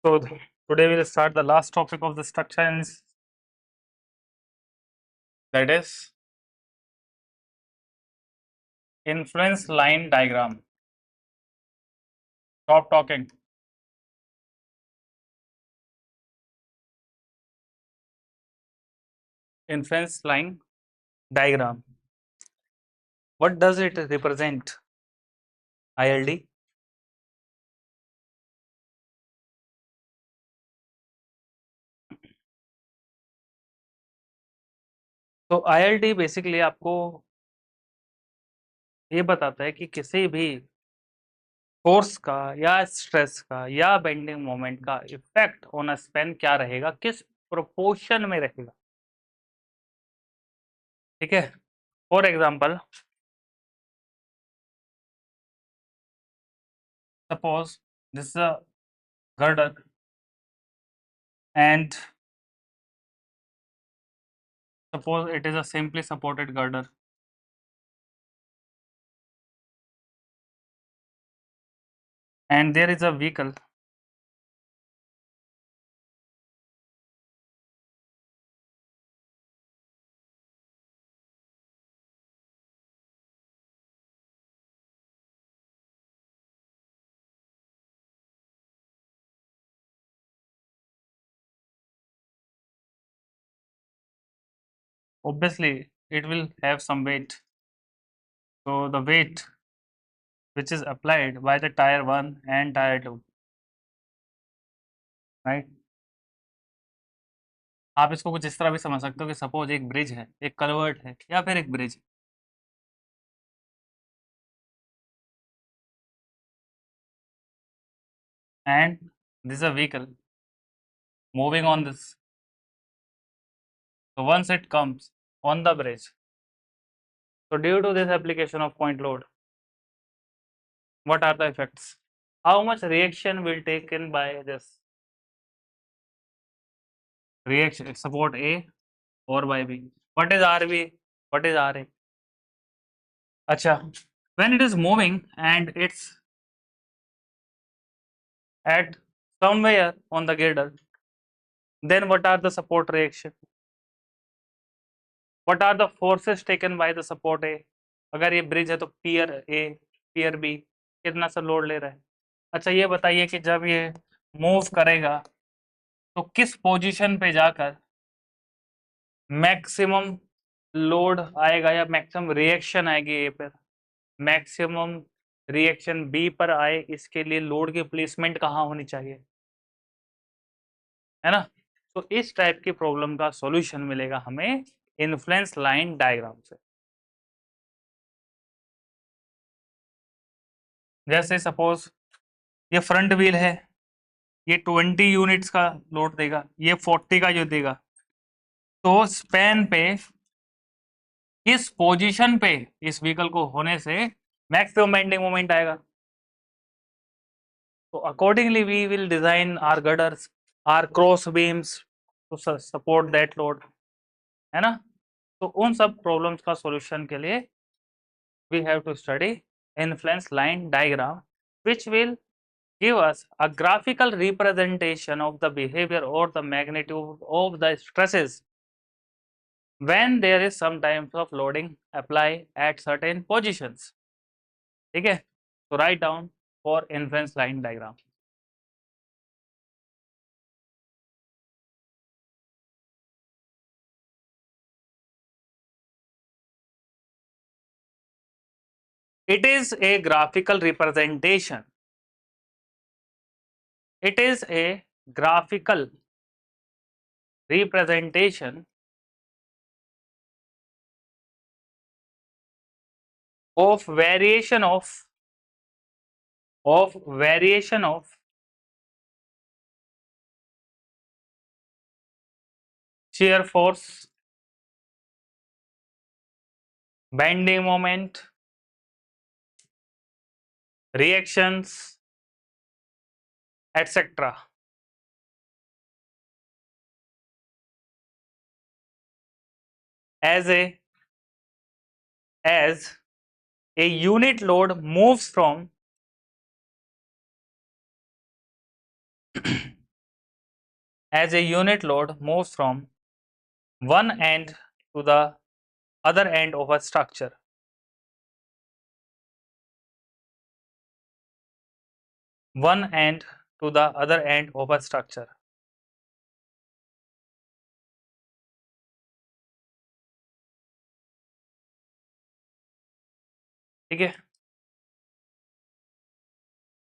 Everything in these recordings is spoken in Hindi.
So today we'll start the last topic of the structure, and that is influence line diagram. Stop talking. Influence line diagram. What does it represent? ILD. तो ILD बेसिकली आपको ये बताता है कि किसी भी फोर्स का या स्ट्रेस का या बेंडिंग मोमेंट का इफेक्ट ऑन अ स्पैन क्या रहेगा, किस प्रोपोर्शन में रहेगा। ठीक है। For example, suppose this is a girder and suppose it is a simply supported girder, and there is a vehicle obviously it will have some weight. So the weight which is applied by the tire 1 and tire 2, right? आप इसको कुछ इस तरह भी समझ सकते हो कि सपोज एक ब्रिज है, एक कलवर्ट है या फिर एक bridge, and this is a vehicle moving on this. So once it comes on the bridge, so due to this application of point load, what are the effects? How much reaction will taken by this reaction support A or by B? What is RB? What is RA? Acha, when it is moving and it's at somewhere on the girder, then what are the support reaction? What are the forces taken by the support A? अगर ये ब्रिज है तो पियर A, पियर B कितना सा लोड ले रहा है। अच्छा ये बताइए कि जब ये मूव करेगा तो किस पोजीशन पे जाकर मैक्सिमम लोड आएगा या मैक्सिमम रिएक्शन आएगी ए पर, मैक्सिमम रिएक्शन बी पर आए, इसके लिए लोड की प्लेसमेंट कहाँ होनी चाहिए, है ना। तो इस टाइप की प्रॉब्लम का सॉल्यूशन मिलेगा हमें इन्फ्लुएंस लाइन डायग्राम से। जैसे सपोज ये फ्रंट व्हील है, ये 20 यूनिट्स का लोड देगा, ये 40 का जो देगा, तो स्पैन पे किस पोजीशन पे इस व्हीकल को होने से मैक्सिमम बेंडिंग मोमेंट आएगा। तो accordingly we will design our girders, our cross beams to support that load, है ना। तो उन सब प्रॉब्लम्स का सॉल्यूशन के लिए we have to study influence line diagram which will give us a graphical representation of the behavior or the magnitude of the stresses when there is some types of loading apply at certain positions. ठीक है, so write down for influence line diagram. It is a graphical representation. It is a graphical representation of variation of shear force, bending moment, reactions, etc. as a unit load moves from as a unit load moves from one end to the other end of a structure. One end to the other end of a structure. ठीक है,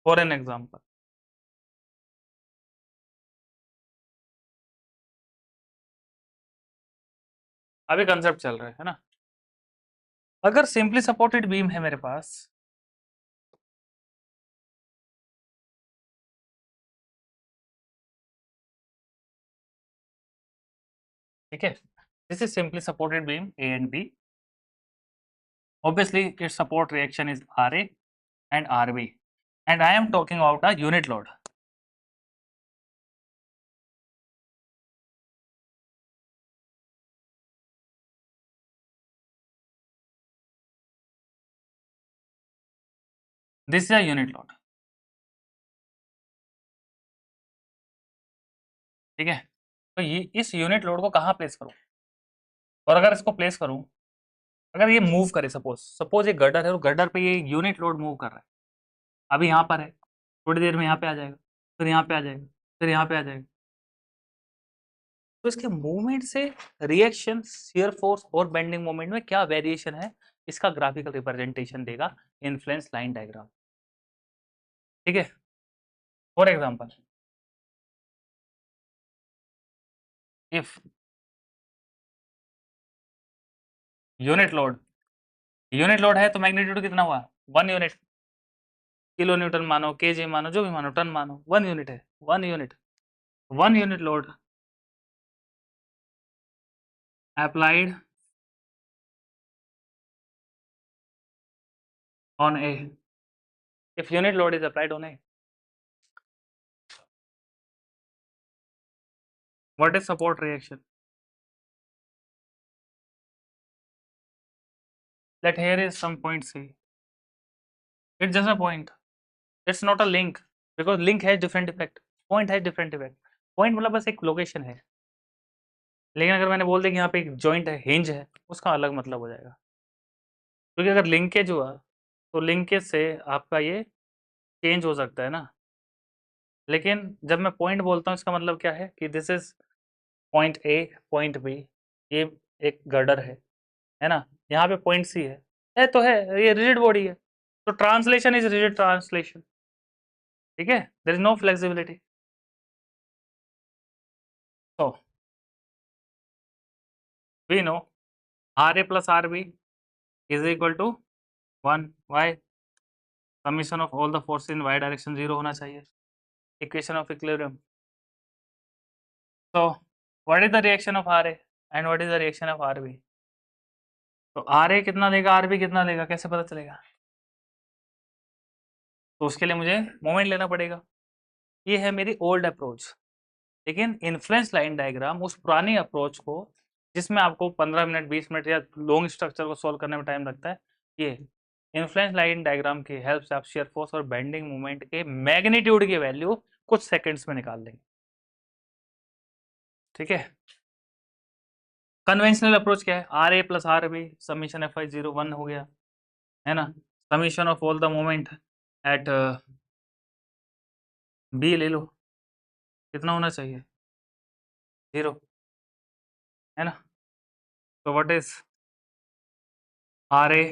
फॉर एन एग्जाम्पल, अभी कंसेप्ट चल रहा है ना। अगर सिंपली सपोर्टेड बीम है मेरे पास, ठीक है, this is simply supported beam A and B, obviously its support reaction is Ra and Rb, and I am talking about a unit load. This is a unit load, ठीक है। तो ये इस यूनिट लोड को कहाँ प्लेस करूं, और अगर इसको प्लेस करूं, अगर ये मूव करे, सपोज सपोज एक गर्डर है और गर्डर पे ये यूनिट लोड मूव कर रहा है, अभी यहाँ पर है, थोड़ी देर में यहाँ पे आ जाएगा, फिर यहाँ पे आ जाएगा, फिर यहाँ पे आ जाएगा, तो इसके मूवमेंट से रिएक्शन, शियर फोर्स और बेंडिंग मोमेंट में क्या वेरिएशन है, इसका ग्राफिकल रिप्रेजेंटेशन देगा इन्फ्लुएंस लाइन डायग्राम, ठीक है। For example, if unit load है तो मैग्नीट्यूड कितना हुआ, 1 यूनिट, किलो न्यूटन मानो, केजी मानो, जो भी मानो, टन मानो, 1 यूनिट है, 1 unit load applied on A. If unit load is applied on A, what is support reaction? That here is some point C. It's just a point. It's not a link, because link has different effect. Point has different effect. Point मतलब बस एक लोकेशन है, लेकिन अगर मैंने बोल दिया कि यहाँ पे एक जॉइंट है, हिंज है, उसका अलग मतलब हो जाएगा। क्योंकि अगर लिंकेज हुआ तो लिंकेज से आपका ये चेंज हो सकता है ना, लेकिन जब मैं पॉइंट बोलता हूँ इसका मतलब क्या है कि this is point A, point B, ये एक गर्डर है ना, यहाँ पे पॉइंट सी है तो है, ये रिजिड बॉडी है, तो ट्रांसलेशन इज रिजिड ट्रांसलेशन, ठीक है, देयर इज नो फ्लेक्सिबिलिटी। तो we know R A plus R B is equal to 1 y summation of all the force in y direction 0 होना चाहिए, इक्वेशन ऑफ इक्विलिब्रियम। तो what is the reaction of R A and what is the reaction of R B, तो आर ए कितना देगा, आर बी कितना देगा, कैसे पता चलेगा, तो उसके लिए मुझे मोमेंट लेना पड़ेगा। ये है मेरी ओल्ड अप्रोच, लेकिन इन्फ्लुएंस लाइन डायग्राम उस पुरानी अप्रोच को, जिसमें आपको 15 मिनट 20 मिनट या लॉन्ग स्ट्रक्चर को सॉल्व करने में टाइम लगता है, ये इन्फ्लुएंस लाइन डायग्राम की हेल्प से आप शियर फोर्स और बेंडिंग मोमेंट के मैग्नीट्यूड की वैल्यू कुछ सेकंड्स में निकाल देंगे, ठीक है। कन्वेंशनल अप्रोच क्या है, R A plus R B summation F I 0 1 हो गया, है ना, summation of all the moment at B ले लो, कितना होना चाहिए, 0, है ना। तो what is R A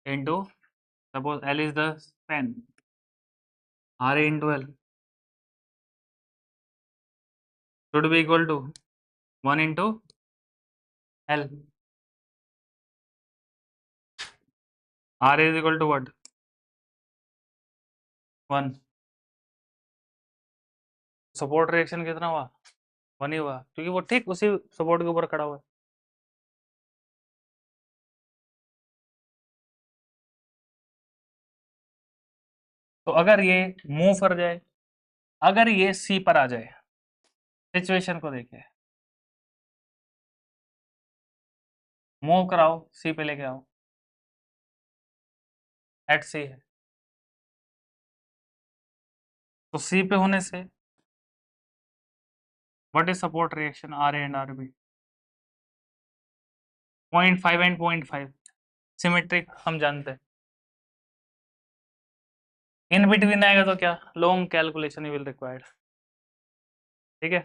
into, suppose L is the span, RA into L should be equal to 1 into L. RA is equal to what, 1. Support reaction कितना हुआ, 1 ही हुआ, क्योंकि वो ठीक उसी सपोर्ट के ऊपर खड़ा हुआ है। तो अगर ये मूव कर जाए, अगर ये सी पर आ जाए, सिचुएशन को देखिए, मूव कराओ, सी पे लेके आओ, एट सी है, तो सी पे होने से What is support reaction RA and RB? 0.5 and 0.5 symmetric हम जानते हैं. इन बिटवीन आएगा तो क्या, लॉन्ग कैलकुलेशन विल रिक्वायर्ड. ठीक है,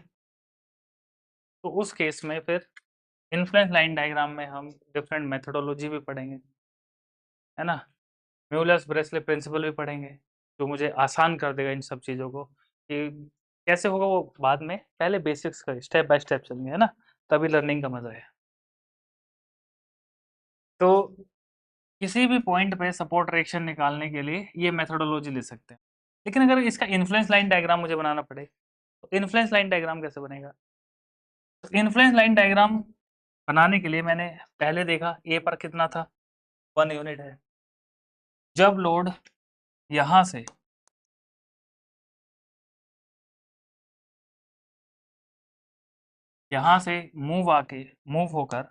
तो उस केस में फिर इन्फ्लुएंस लाइन डायग्राम में हम डिफरेंट मेथोडोलॉजी भी पढ़ेंगे, है ना. म्यूलर्स ब्रेसले प्रिंसिपल भी पढ़ेंगे, जो मुझे आसान कर देगा इन सब चीज़ों को. कि कैसे होगा वो बाद में, पहले बेसिक्स का स्टेप बाय स्टेप चलेंगे, है ना, तभी लर्निंग का मजा है. तो किसी भी पॉइंट पे सपोर्ट रिएक्शन निकालने के लिए ये मेथोडोलॉजी ले सकते हैं. लेकिन अगर इसका इन्फ्लुएंस लाइन डायग्राम मुझे बनाना पड़े, तो इन्फ्लुएंस लाइन डायग्राम कैसे बनेगा? तो इन्फ्लुएंस लाइन डायग्राम बनाने के लिए मैंने पहले देखा ए पर कितना था, 1 यूनिट है. जब लोड यहां से मूव होकर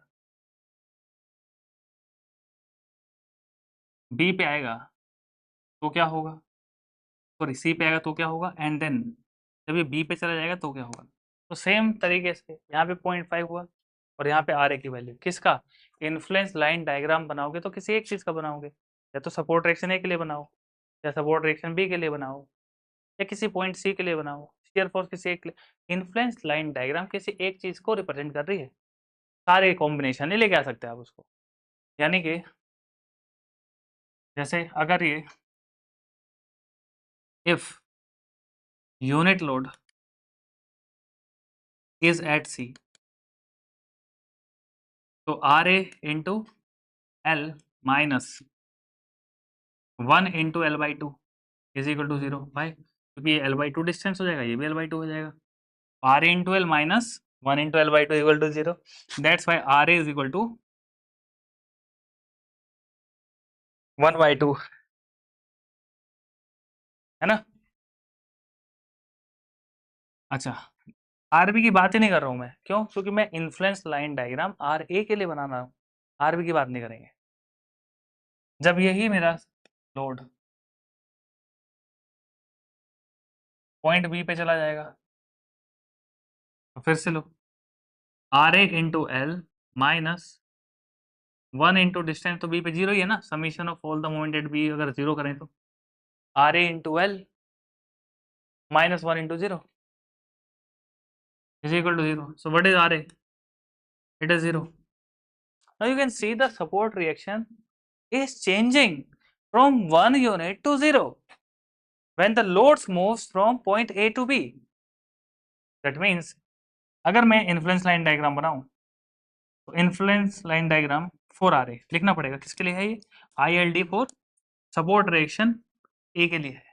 बी पे आएगा तो क्या होगा, सॉरी सी पे आएगा तो क्या होगा, एंड देन जब ये बी पे चला जाएगा तो क्या होगा. तो सेम तरीके से यहाँ पे 0.5 हुआ और यहाँ पे आर ए की वैल्यू किसका, इन्फ्लुएंस लाइन डायग्राम बनाओगे तो किसी एक चीज़ का बनाओगे, या तो सपोर्ट रिएक्शन ए के लिए बनाओ, या सपोर्ट रिएक्शन बी के लिए बनाओ, या किसी पॉइंट सी के लिए बनाओ, शियर फोर्स किसी एक के लिए. इन्फ्लुएंस लाइन डायग्राम किसी एक चीज़ को रिप्रेजेंट कर रही है, सारे कॉम्बिनेशन नहीं लेके आ सकते आप उसको. यानी कि जैसे अगर ये if unit load is at C, तो R A into L minus 1 into L by two is equal to 0. भाई क्योंकि ये एल बाई टू डिस्टेंस हो जाएगा, ये भी एल बाई टू हो जाएगा. R A into L minus 1 into L by two equal to 0. That's why R A is equal to 1 by 2, है ना. अच्छा, आरबी की बात ही नहीं कर रहा हूँ मैं, क्यों, क्योंकि मैं influence line diagram R A के लिए बना रहा हूँ, आरबी की बात नहीं करेंगे. जब यही मेरा लोड पॉइंट बी पे चला जाएगा तो फिर से लो, R A into L minus 1 into distance, तो बी पे 0 ही है ना, summation of all the moment at B अगर 0 करें तो R A into L minus 1 into 0 is equal to 0. So what is RA? It is 0. Now you can see the support reaction is changing from 1 unit to 0 when the loads moves from point A to B. That means अगर मैं इन्फ्लुएंस लाइन डायग्राम बनाऊं तो influence line diagram for RA लिखना पड़ेगा. किसके लिए है ये, ILD फॉर सपोर्ट रिएक्शन ए के लिए है.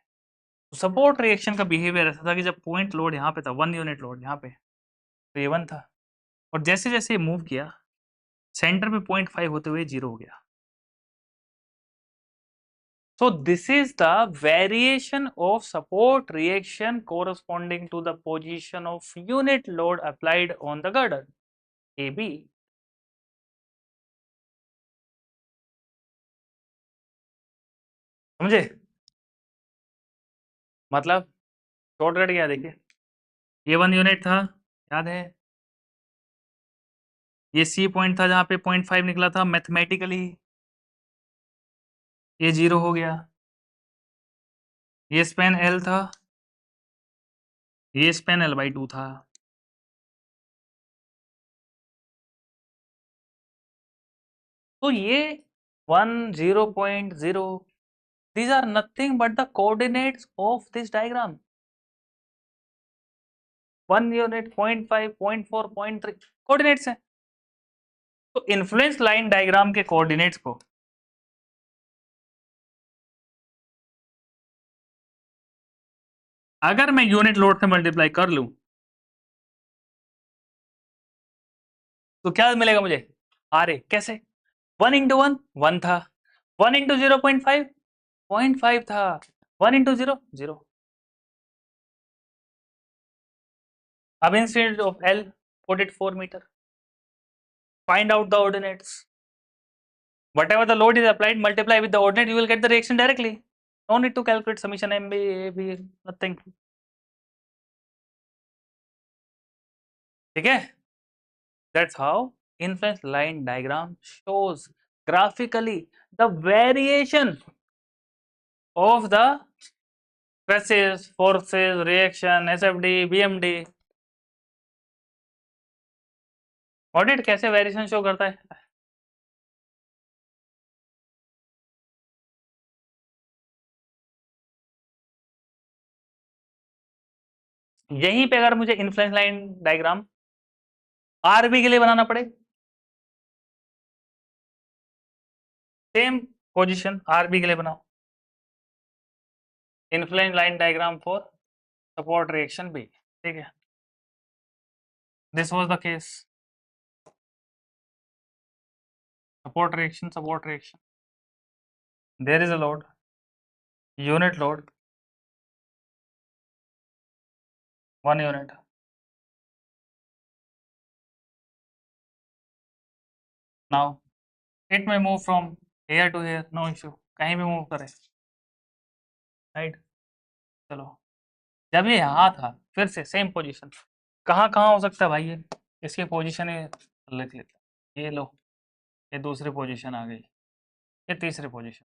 सपोर्ट रिएक्शन का बिहेवियर ऐसा था कि जब पॉइंट लोड यहाँ पे था, 1 यूनिट लोड यहाँ पे, तो ये 1 था, और जैसे जैसे ये मूव किया सेंटर पे 0.5 होते हुए 0 हो गया. So this is the variation of support reaction corresponding to the position of unit load applied on the girder AB. समझे, मतलब शॉर्टकट क्या, देखिए ये 1 यूनिट था, याद है, ये सी पॉइंट था जहां पे 0.5 निकला था, मैथमेटिकली ये 0 हो गया. ये स्पेन एल था, ये स्पेन एल बाई 2 था. तो ये 1 0.0, these are nothing but the coordinates of this diagram. 1 unit, 0.5, 0.4, 0.3 coordinates हैं. तो इन्फ्लुएंस लाइन डायग्राम के कोऑर्डिनेट्स को अगर मैं यूनिट लोड से मल्टीप्लाई कर लूं तो क्या मिलेगा मुझे, आर ए. कैसे, 1 इंटू 1 1 था, 1 इंटू 0.5 0.5 था, 1 इंटू 0 0. अब instead of L put it 4 meter, find out the ordinates, whatever the load is applied multiply with the ordinate, you will get the reaction directly. No need to calculate summation MB, AB, nothing. ठीक है, that's how influence line diagram shows graphically the variation of the stresses, forces, reaction, SFD, BMD. Audit कैसे वेरिएशन शो करता है? यहीं पे अगर मुझे इन्फ्लुएंस लाइन डायग्राम आरबी के लिए बनाना पड़े, सेम पोजीशन आरबी के लिए बनाओ, influence line diagram for support reaction B, ठीक है, this was the case, support reaction, there is a load, unit load, 1 unit, now it may move from here to here, no issue, कहीं भी मूव करे, राइट। चलो, जब ये यहाँ था फिर से सेम पोजीशन, कहाँ कहाँ हो सकता है भाई ये, इसकी पोजीशन लिख लेते हैं, ये लो, ये दूसरी पोजीशन आ गई, ये तीसरी पोजीशन,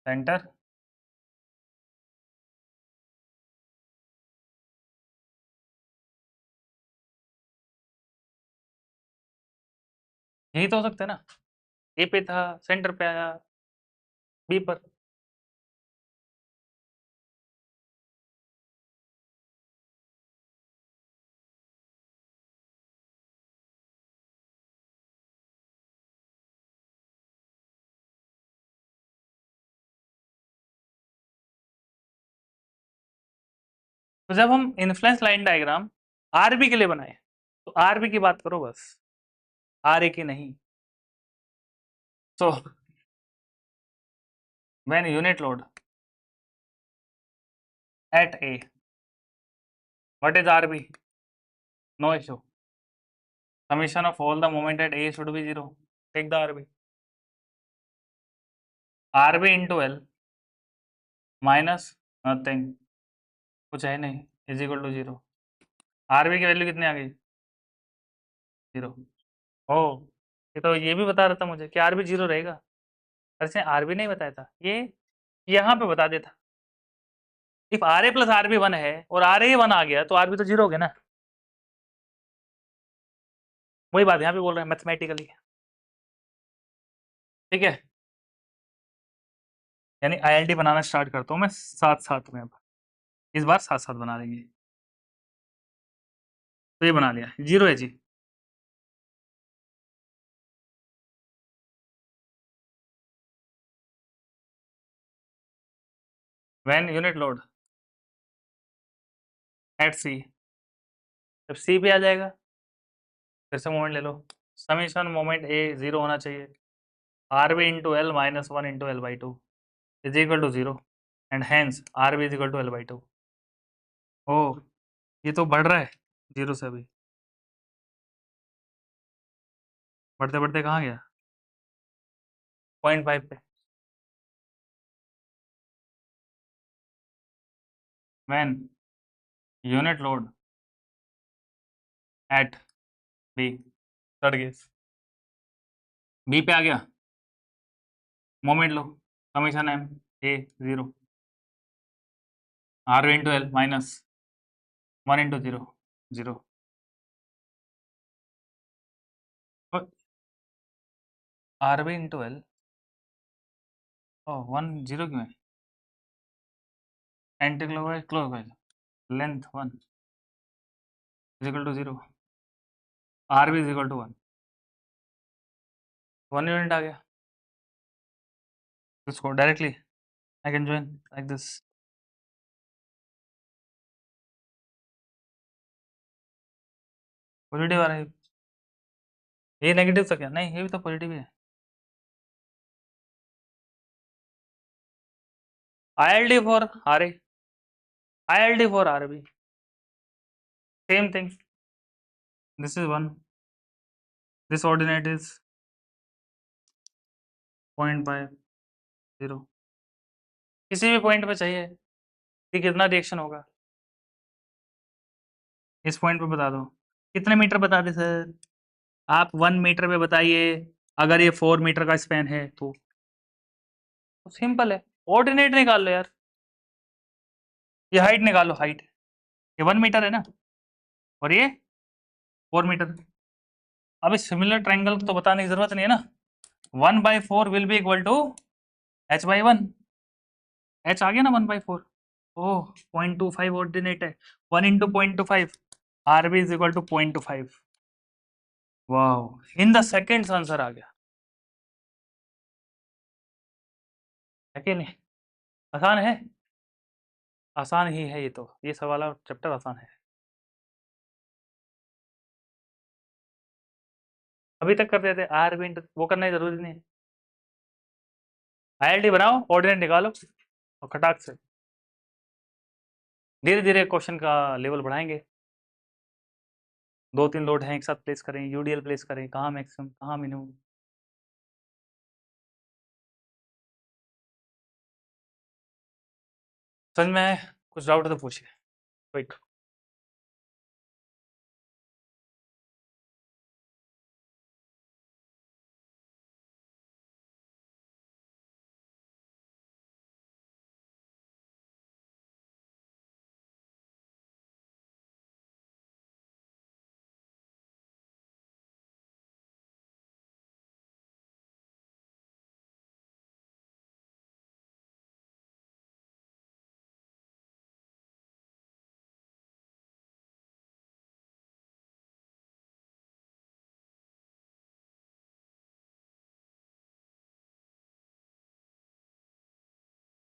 सेंटर, यही तो हो सकता है ना, ए पे था, सेंटर पे आया, बी पर, तो जब हम इन्फ्लुएंस लाइन डायग्राम आरबी के लिए बनाए तो आरबी की बात करो बस, आर ए की नहीं। So when unit load at A, what is RB? No issue. Summation of all the moment at A should be 0. Take the RB. RB into L minus nothing, कुछ है नहीं, is equal to 0. RB की वैल्यू कितनी आ गई? 0. ओ, ये तो ये भी बता रहा था मुझे कि RB 0 रहेगा, ऐसे RB नहीं बताया था, ये यहाँ पे बता देता। इफ RA प्लस RB 1 है और RA 1 आ गया तो RB तो 0 हो गया ना, वही बात यहाँ पे बोल रहे हैं मैथमेटिकली, ठीक है। यानी ILD बनाना स्टार्ट करता हूँ मैं साथ साथ में, अब इस बार साथ साथ बना देंगे, तो ये बना लिया, 0 है जी, when unit load at C, जब C पे आ जाएगा फिर से मोमेंट ले लो, समीशन मोमेंट A 0 होना चाहिए, RB into L minus 1 into L by 2 is equal to 0 and hence RB is equal to L by 2. ओ, ये तो बढ़ रहा है 0 से, अभी बढ़ते बढ़ते कहाँ गया, 0.5 पे। when unit load at B, third case, B पे आ गया, moment low, summation M A 0, RB into L minus 1 into 0 0, RB into L, oh 1 0 क्यों है, anti clockwise, length 1 is equal to 0, RB is equal to 1, 1 unit आ गया, इसको directly I can join like this, positive आ रहा है, ये नेगेटिव था क्या, नहीं ये भी तो पॉजिटिव है, ILD for RA, ILD for RB, same thing, this is 1, this ordinate is 0.5 0, किसी भी पॉइंट पे चाहिए कि कितना रिएक्शन होगा, इस पॉइंट पे बता दो कितने मीटर बता दे सर। आप 1 मीटर पे बताइए अगर ये 4 मीटर का स्पैन है तो सिंपल है। ऑर्डिनेट निकाल लो यार, ये हाइट निकालो, हाइट ये 1 मीटर है ना और ये 4 मीटर। अब इस सिमिलर ट्राइंगल तो बताने की जरूरत नहीं है ना। 1/4 will be equal to h/1। h आ गया ना 1/4। ओह 0.25 ऑर्डिनेट है। 1 इंटू 0.25 R B is equal to 0.25। वाह, इन द सेकेंड्स आंसर आ गया है कि नहीं। आसान है, आसान ही है ये तो, ये सवाल और चैप्टर आसान है। अभी तक करते थे आर बी वो करना जरूरी नहीं है। आईएलटी बनाओ, ऑर्डिनेट निकालो और खटाक से धीरे धीरे क्वेश्चन का लेवल बढ़ाएंगे। 2-3 लोड हैं एक साथ प्लेस करें, यूडीएल प्लेस करें, कहाँ मैक्सिमम कहाँ मिनिमम। समझ में आए? कुछ डाउट है तो पूछिए। क्विक।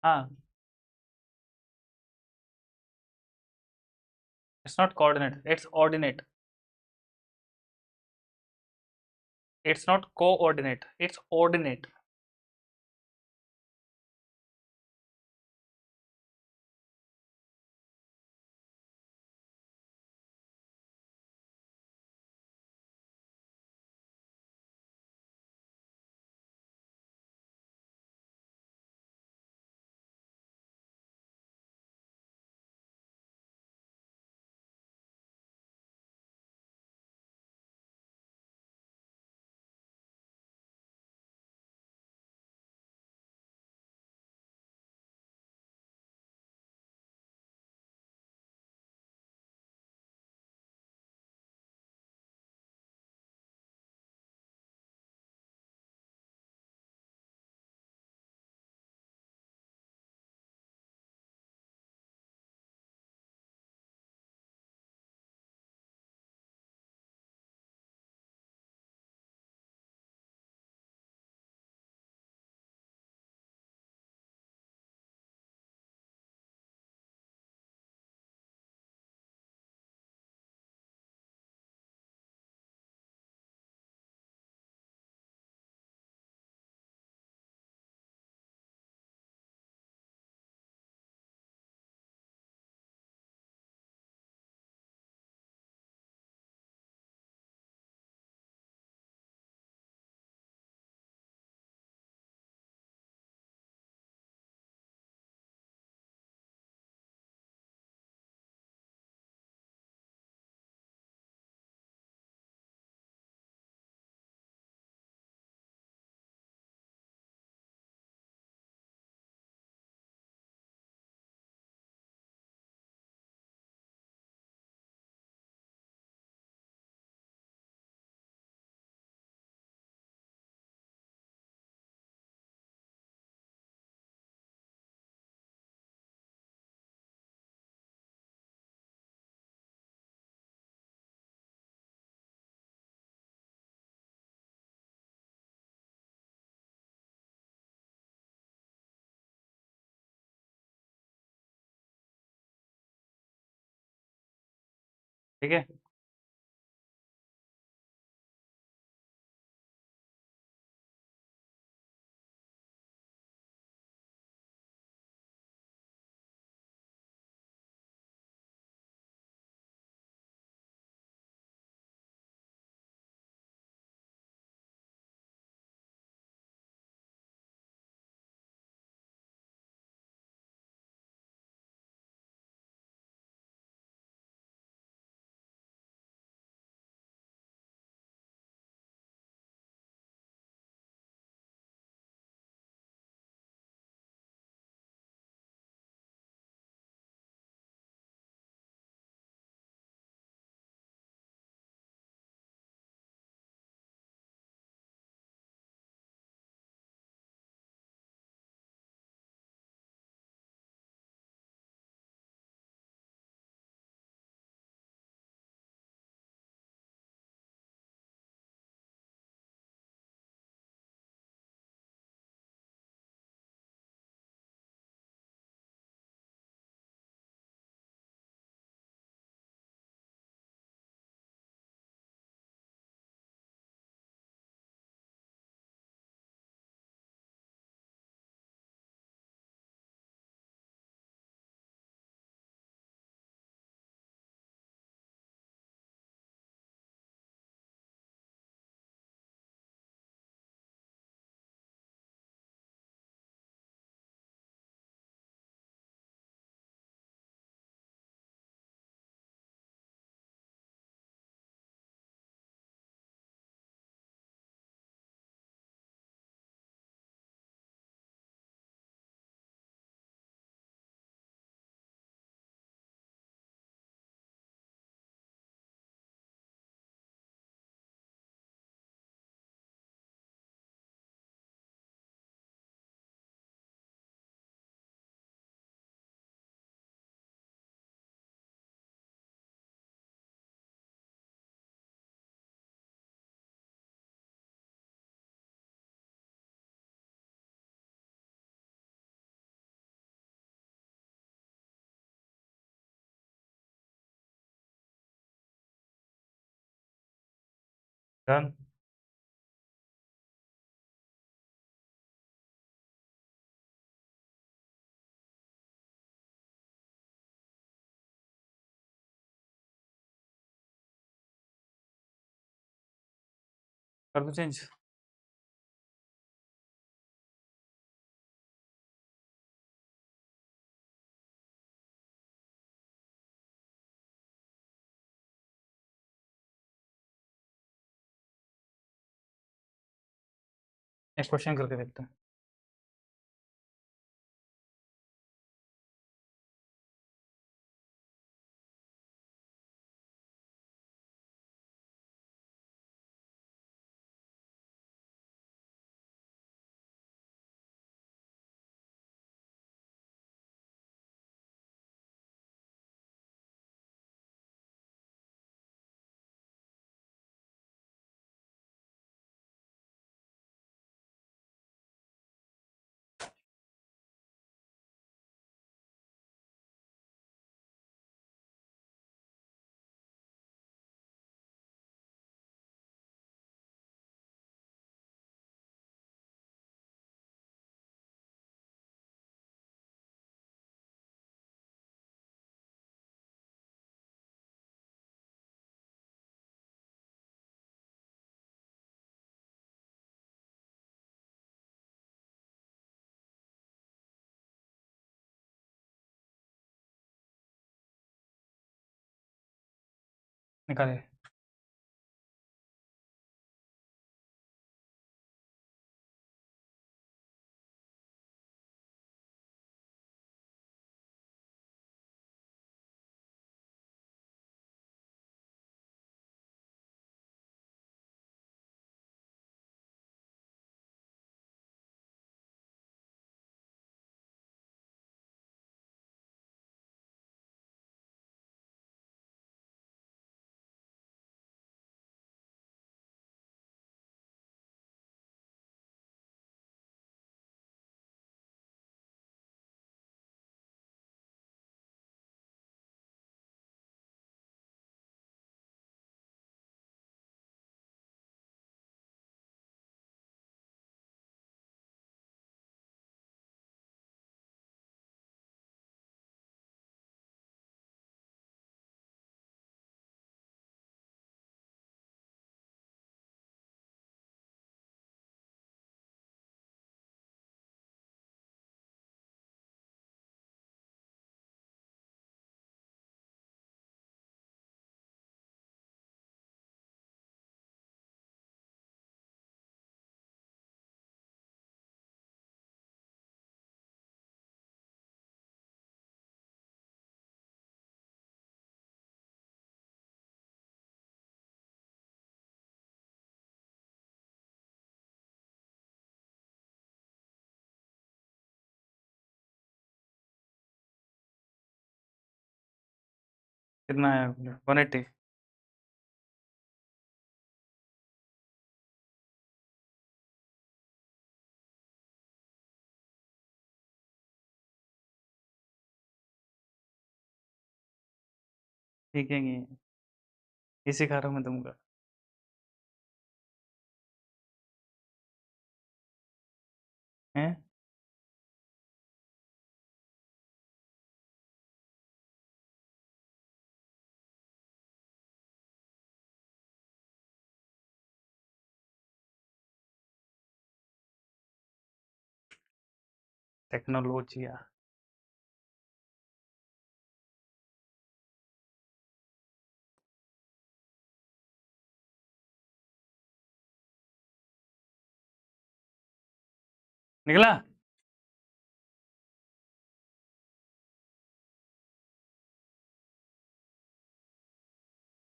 हाँ, it's not coordinate, it's ordinate. It's not coordinate, it's ordinate. ठीक है। डन। कर दो चेंज। एक क्वेश्चन करके देखते हैं। निकालिए। कितना आया? 180। सीखेंगे, ये सिखा रहा हूँ मैं तुमको। हैं? टेक्नोलॉजिया। निकला?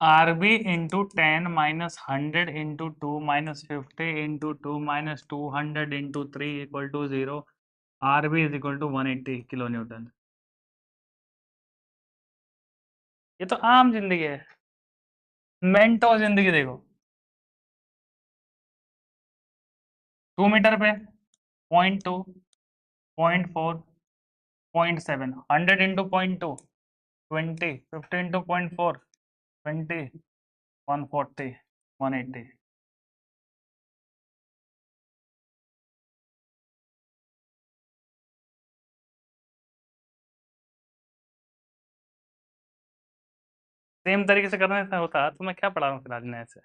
RB into 10 minus 100 into 2 minus 50 into 2 minus 200 into 3 equal to 0। RB is equal to 180 kilo newton. ये तो आम जिंदगी है। मेंटो जिंदगी देखो। 2 मीटर पे 0.2, 0.4, 0.7, 100 इंटू 0.2 20, 50 इंटू 0.4 20, 140, 180। सेम तरीके से करने से होता तो मैं क्या पढ़ा रहा हूँ फिर आज नए से।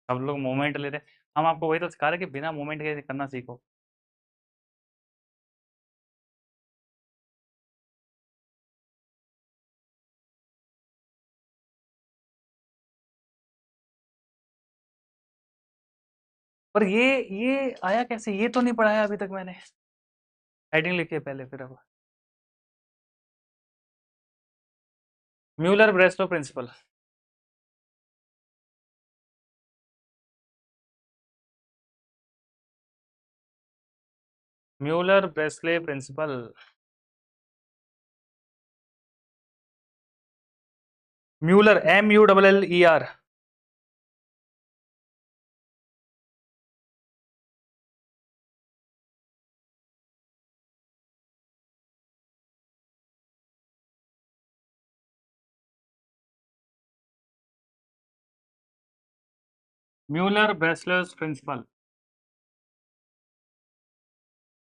अब लोग मोमेंट ले रहे, हम आपको वही तो सिखा रहे कि बिना मोमेंट के करना सीखो। पर ये आया कैसे, ये तो नहीं पढ़ाया अभी तक मैंने। हेडिंग लिखिए पहले फिर। अब Muller Breslau principle. Muller Breslau principle. Muller MULLER। Muller Breslau principle.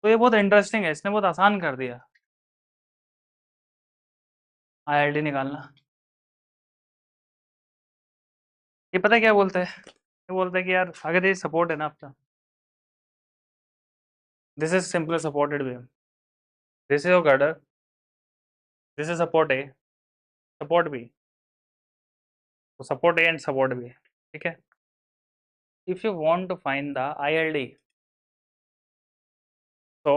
तो ये बहुत इंटरेस्टिंग है, इसने बहुत आसान कर दिया ILD निकालना। ये पता है क्या बोलते हैं, ये बोलते हैं कि यार अगर ये सपोर्ट है ना आपका, this is simple supported beam, this is your girder, this is support A, support B, तो support A and support B, ठीक है। If you want to find the ILD, so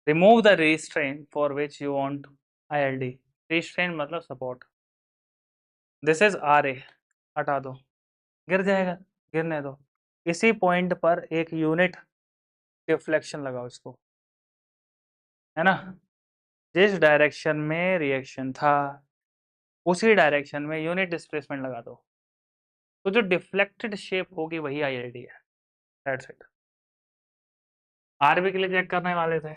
remove the restraint for which you want ILD। restraint मतलब सपोर्ट। दिस इज RA, हटा दो, गिर जाएगा, गिरने दो। इसी पॉइंट पर एक यूनिट डिफ्लेक्शन लगाओ इसको, है ना। जिस डायरेक्शन में रिएक्शन था उसी डायरेक्शन में यूनिट डिस्प्लेसमेंट लगा दो, तो जो डिफ्लेक्टेड शेप होगी वही ILD है। That's it. RB के लिए चेक करने वाले थे,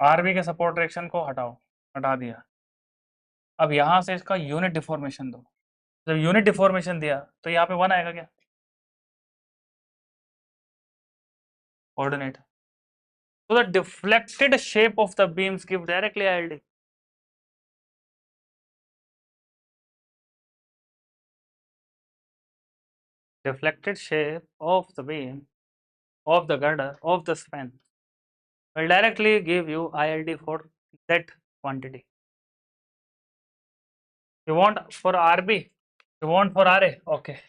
RB के सपोर्ट रिएक्शन को हटाओ, हटा दिया। अब यहां से इसका यूनिट डिफॉर्मेशन दो, जब यूनिट डिफॉर्मेशन दिया तो यहाँ पे 1 आएगा क्या, ordinate. So the deflected shape of the beams give directly ILD. Deflected shape of the beam of the girder of the span will directly give you ILD for that quantity. You want for RB? You want for RA? Okay.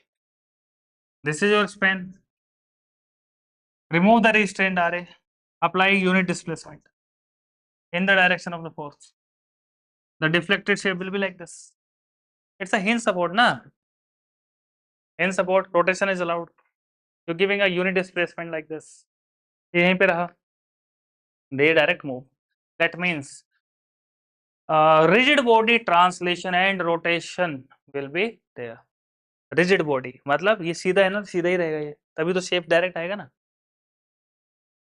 This is your span. Remove the restrained RA. Apply unit displacement in the direction of the force. The deflected shape will be like this. It's a hinge support, na? Hinge support, rotation is allowed. You're giving a unit displacement like this. यहीं पे रहा, they direct move. That means rigid body translation and rotation will be there. Rigid body मतलब ये सीधा है ना, सीधा ही रहेगा ये, तभी तो शेप डायरेक्ट आएगा ना।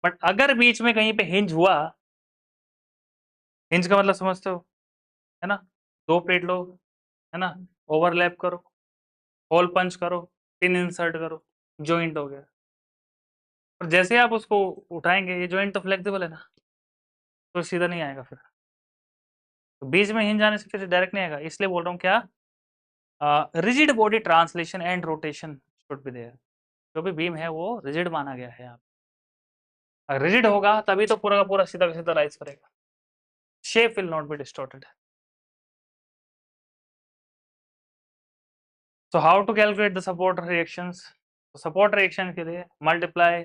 बट अगर बीच में कहीं पे हिंज हुआ, हिंज का मतलब समझते हो, है ना, दो प्लेट लो, है ना, ओवरलैप करो, होल पंच करो, पिन इंसर्ट करो, जॉइंट हो गया। और जैसे आप उसको उठाएंगे, ये जॉइंट तो फ्लेक्सिबल है ना, तो सीधा नहीं आएगा फिर, तो बीच में हिंज आने से फिर डायरेक्ट नहीं आएगा। इसलिए बोल रहा हूँ क्या, rigid body translation and rotation should be there. जो भी बीम है वो रिजिड माना गया है। अगर रिजिड होगा तभी तो पूरा का पूरा सीधा का सीधा राइज करेगा, shape will not be distorted. So how to calculate the support reactions? Support reaction के लिए multiply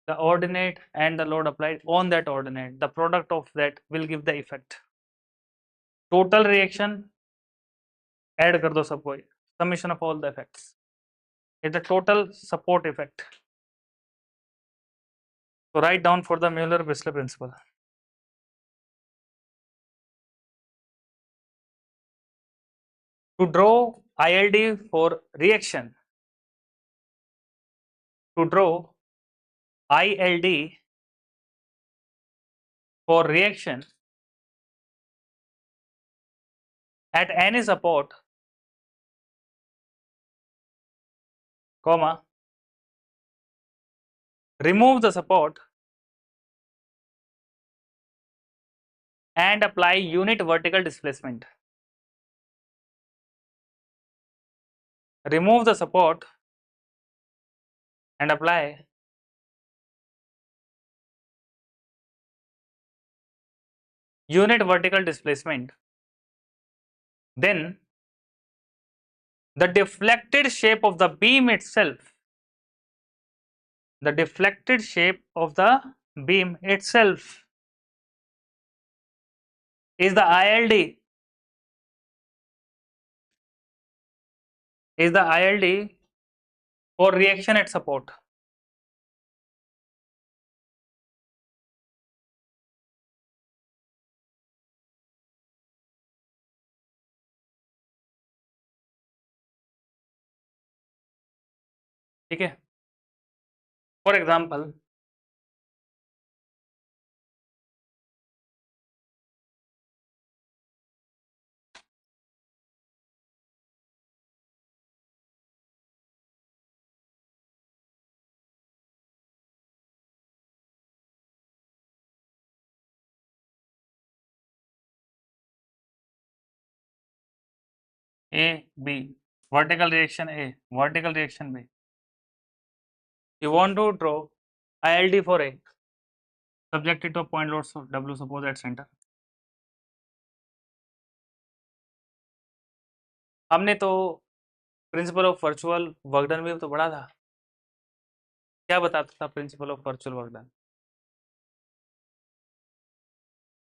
the ordinate and the load applied on that ordinate. The product of that will give the effect. Total reaction add कर दो सबको, summation of all the effects. It's the total support effect. So write down for the Mueller-Whistler principle. To draw ILD for reaction, to draw ILD for reaction at any support, comma, remove the support and apply unit vertical displacement. Remove the support and apply unit vertical displacement. Then the deflected shape of the beam itself, the deflected shape of the beam itself is the ILD, for reaction at support. ठीक है, for example A, B, vertical reaction A, vertical reaction B. You want to draw ILD for A, subjected to a point load W, suppose at center. हमने तो principle of virtual work done भी तो पढ़ा था। क्या बताता था principle of virtual work done?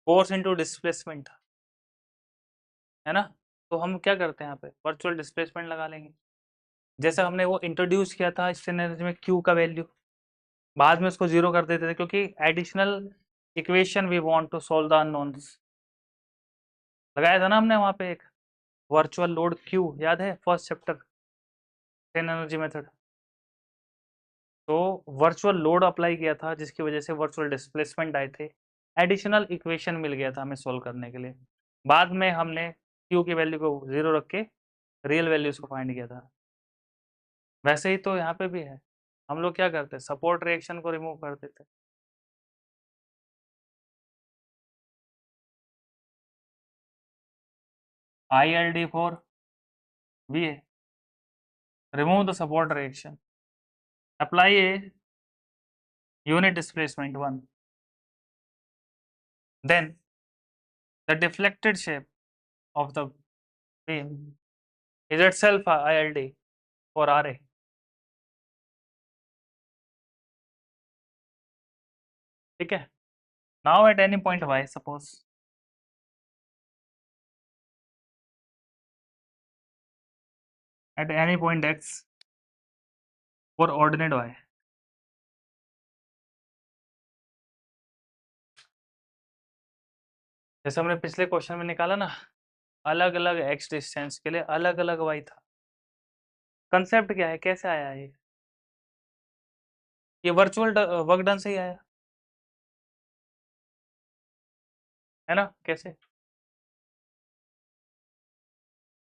Force into displacement, है ना। तो हम क्या करते हैं यहाँ पे वर्चुअल डिस्प्लेसमेंट लगा लेंगे, जैसे हमने वो इंट्रोड्यूस किया था स्ट्रेन एनर्जी में Q का वैल्यू, बाद में उसको जीरो कर देते थे क्योंकि additional equation we want to solve the unknowns. लगाया था ना हमने वहाँ पे एक वर्चुअल लोड Q, याद है first chapter strain energy method. तो वर्चुअल लोड अप्लाई किया था जिसकी वजह से वर्चुअल डिस्प्लेसमेंट आए थे, एडिशनल इक्वेशन मिल गया था हमें सोल्व करने के लिए। बाद में हमने Q की वैल्यू को जीरो रख के रियल वैल्यूज को फाइंड किया था। वैसे ही तो यहाँ पे भी है, हम लोग क्या करते हैं सपोर्ट रिएक्शन को रिमूव कर देते हैं। ILD for VA, remove the support reaction, apply a unit displacement 1, then the deflected shape of the beam is itself ILD for RA. ठीक है, now at any point y, suppose at any point x for ordinate y, जैसे हमने पिछले क्वेश्चन में निकाला ना, अलग अलग x डिस्टेंस के लिए अलग अलग y था। कंसेप्ट क्या है, कैसे आया है ये वर्चुअल वर्क डन से ही आया है ना। कैसे?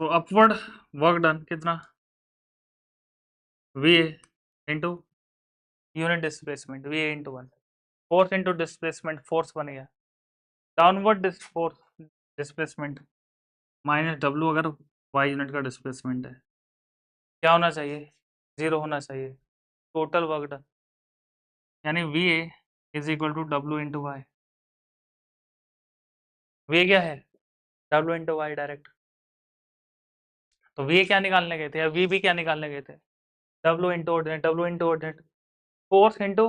तो अपवर्ड वर्क डन कितना, VA इंटू यूनिट डिस्प्लेसमेंट, VA इंटू 1, फोर्स इंटू डिस्प्लेसमेंट, फोर्स बन गया, downward force displacement minus W अगर y यूनिट का डिस्प्लेसमेंट है, क्या होना चाहिए, जीरो होना चाहिए। टोटल वर्क डन यानी VA is equal to W into y. VA क्या है, W इंटू वाई डायरेक्ट। तो VA क्या निकालने गए थे या VB क्या निकालने गए थे, W into ordinate, W into ordinate, force into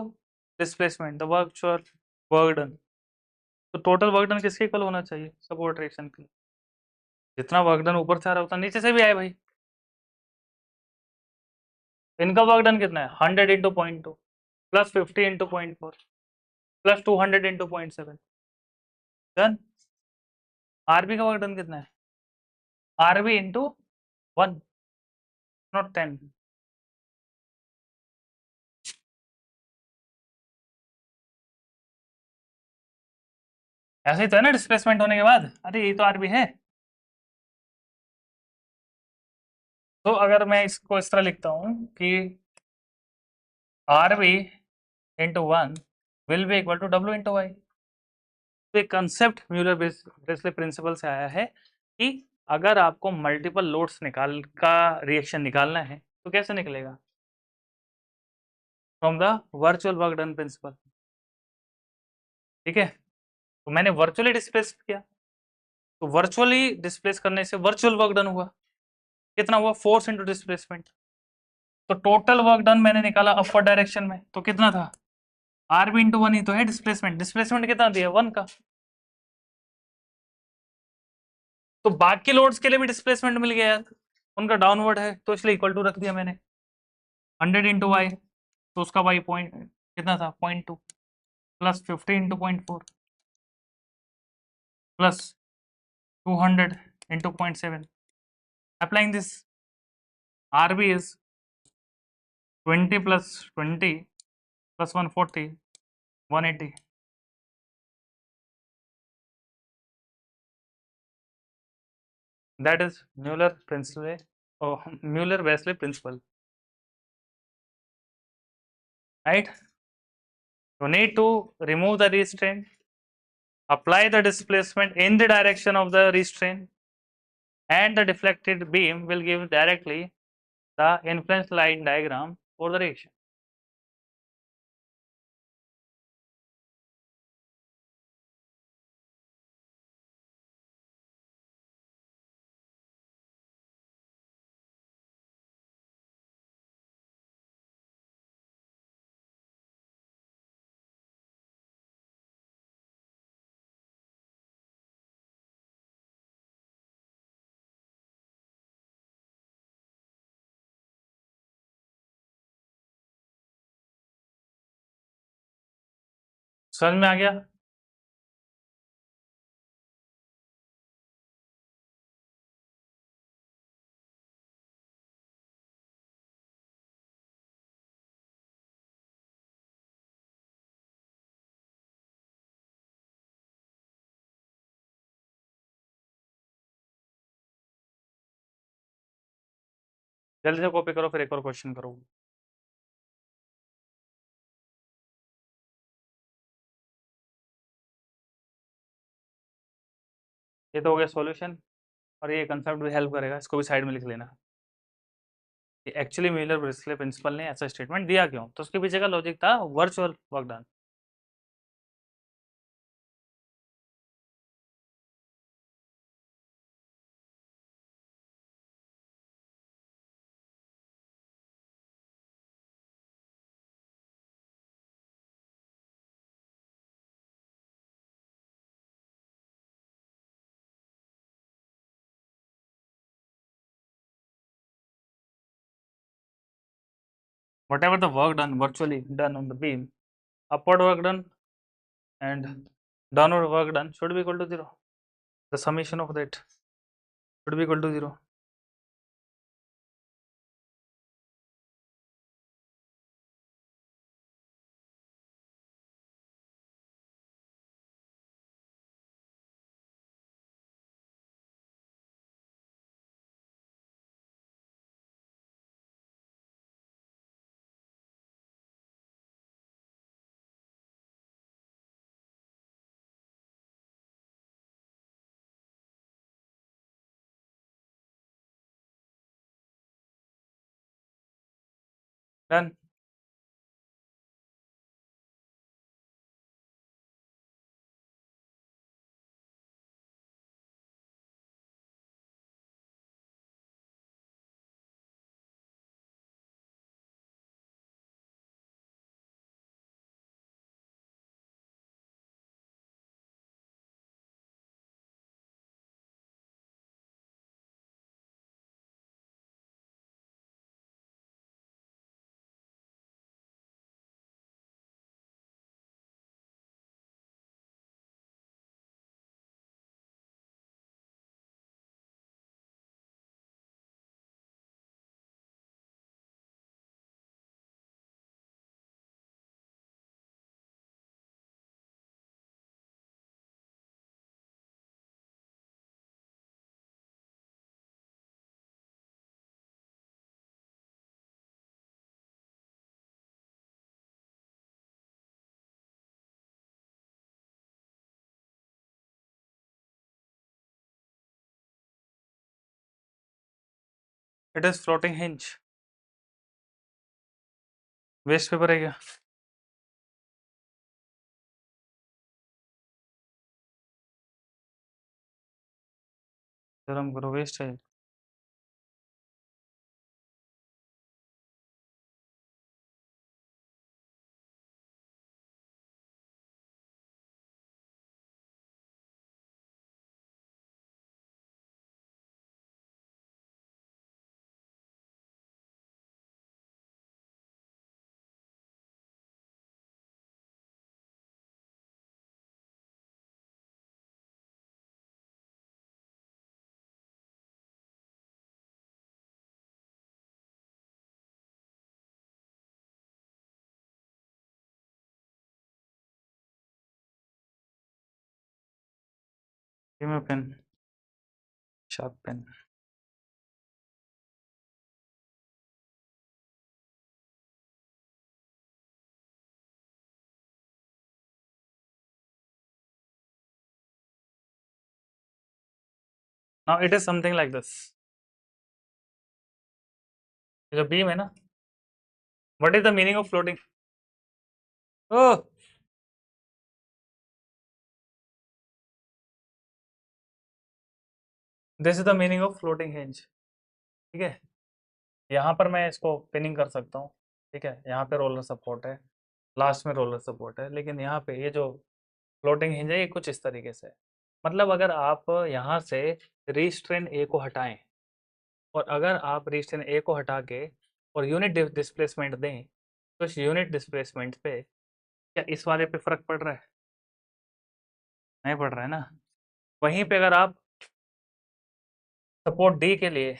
displacement, the work done. तो टोटल वर्क डन किसके इक्वल होना चाहिए, सपोर्ट रिएक्शन के। जितना वर्क डन ऊपर से आ रहा होता नीचे से भी आए भाई। इनका वर्क डन कितना है, 100 into 0.2 plus 50 into 0.4 plus 200 into 0.7 done. RB का वर्क डन कितना है, आरबी इंटू 1 नॉट 10। ऐसे ही तो है ना डिस्प्लेसमेंट होने के बाद, अरे ये तो आरबी है। तो अगर मैं इसको इस तरह लिखता हूं कि RB into 1 will be equal to W into y, तो एक कंसेप्ट म्यूलर ब्रेसले प्रिंसिपल से आया है कि अगर आपको मल्टीपल लोड्स निकाल का रिएक्शन निकालना है तो कैसे निकलेगा, from the virtual work done principle. ठीक है, तो मैंने वर्चुअली डिस्प्लेस किया, तो वर्चुअली डिस्प्लेस करने से वर्चुअल वर्क डन हुआ, कितना हुआ, फोर्स इंटू डिस्प्लेसमेंट। तो टोटल वर्क डन मैंने निकाला अपवर्ड डायरेक्शन में, तो कितना था, आर बी इंटू वन ही तो है डिस्प्लेसमेंट, डिस्प्लेसमेंट कितना दिया, वन का। तो बाकी लोड्स के लिए भी डिस्प्लेसमेंट मिल गया यार, उनका डाउनवर्ड है, तो इसलिए इक्वल टू रख दिया मैंने 100 इंटू वाई, तो उसका वाई पॉइंट कितना था, 0.2 plus 50 into 0.4 plus 200 into 0.7। Applying this, R B is 20 plus 20 plus 140 180। That is Mueller-Principle or Mueller-Wesley principle, right? You need to remove the restraint, apply the displacement in the direction of the restraint, and the deflected beam will give directly the influence line diagram for the reaction. समझ में आ गया? जल्दी से कॉपी करो, फिर एक और क्वेश्चन करो। ये तो हो गया सॉल्यूशन, और ये कंसेप्ट भी हेल्प करेगा, इसको भी साइड में लिख लेना। एक्चुअली म्यूलर ब्रेसले प्रिंसिपल ने ऐसा स्टेटमेंट दिया क्यों, तो उसके पीछे का लॉजिक था virtual work done. Whatever the work done virtually done on the beam, upward work done and downward work done should be equal to 0. The summation of that should be equal to 0. Done. It is floating hinge. Waste paper है क्या? गरम करो, वेस्ट है। Pen, sharp pen. Now it is something like this. जो बीम है ना, what is the meaning of floating? Oh, this is the meaning of floating hinge. ठीक है, यहाँ पर मैं इसको पिनिंग कर सकता हूँ। ठीक है, यहाँ पे रोलर सपोर्ट है, लास्ट में रोलर सपोर्ट है, लेकिन यहाँ पे ये जो फ्लोटिंग हिंज है ये कुछ इस तरीके से है। मतलब अगर आप यहाँ से रिस्ट्रेन ए को हटाएं, और अगर आप रिस्ट्रेन ए को हटा के और यूनिट डिस्प्लेसमेंट दें, तो इस यूनिट डिस्प्लेसमेंट पे क्या इस वाले पे फर्क पड़ रहा है? नहीं पड़ रहा है ना। वहीं पे अगर आप सपोर्ट डी के लिए,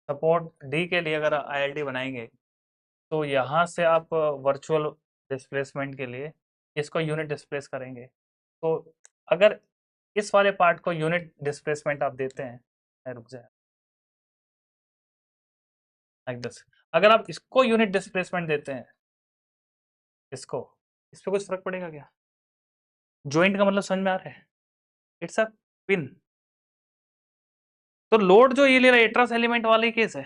सपोर्ट डी के लिए अगर आईएलडी बनाएंगे, तो यहाँ से आप वर्चुअल डिस्प्लेसमेंट के लिए इसको यूनिट डिस्प्लेस करेंगे। तो अगर इस वाले पार्ट को यूनिट डिस्प्लेसमेंट आप देते हैं, रुक जाए, लाइक दिस, अगर आप इसको यूनिट डिस्प्लेसमेंट देते हैं, इसको, इस पे कुछ फर्क पड़ेगा क्या? जॉइंट का मतलब समझ में आ रहा है? It's a pin. तो लोड जो ये ले रहा है एट्रस एलिमेंट वाले केस है,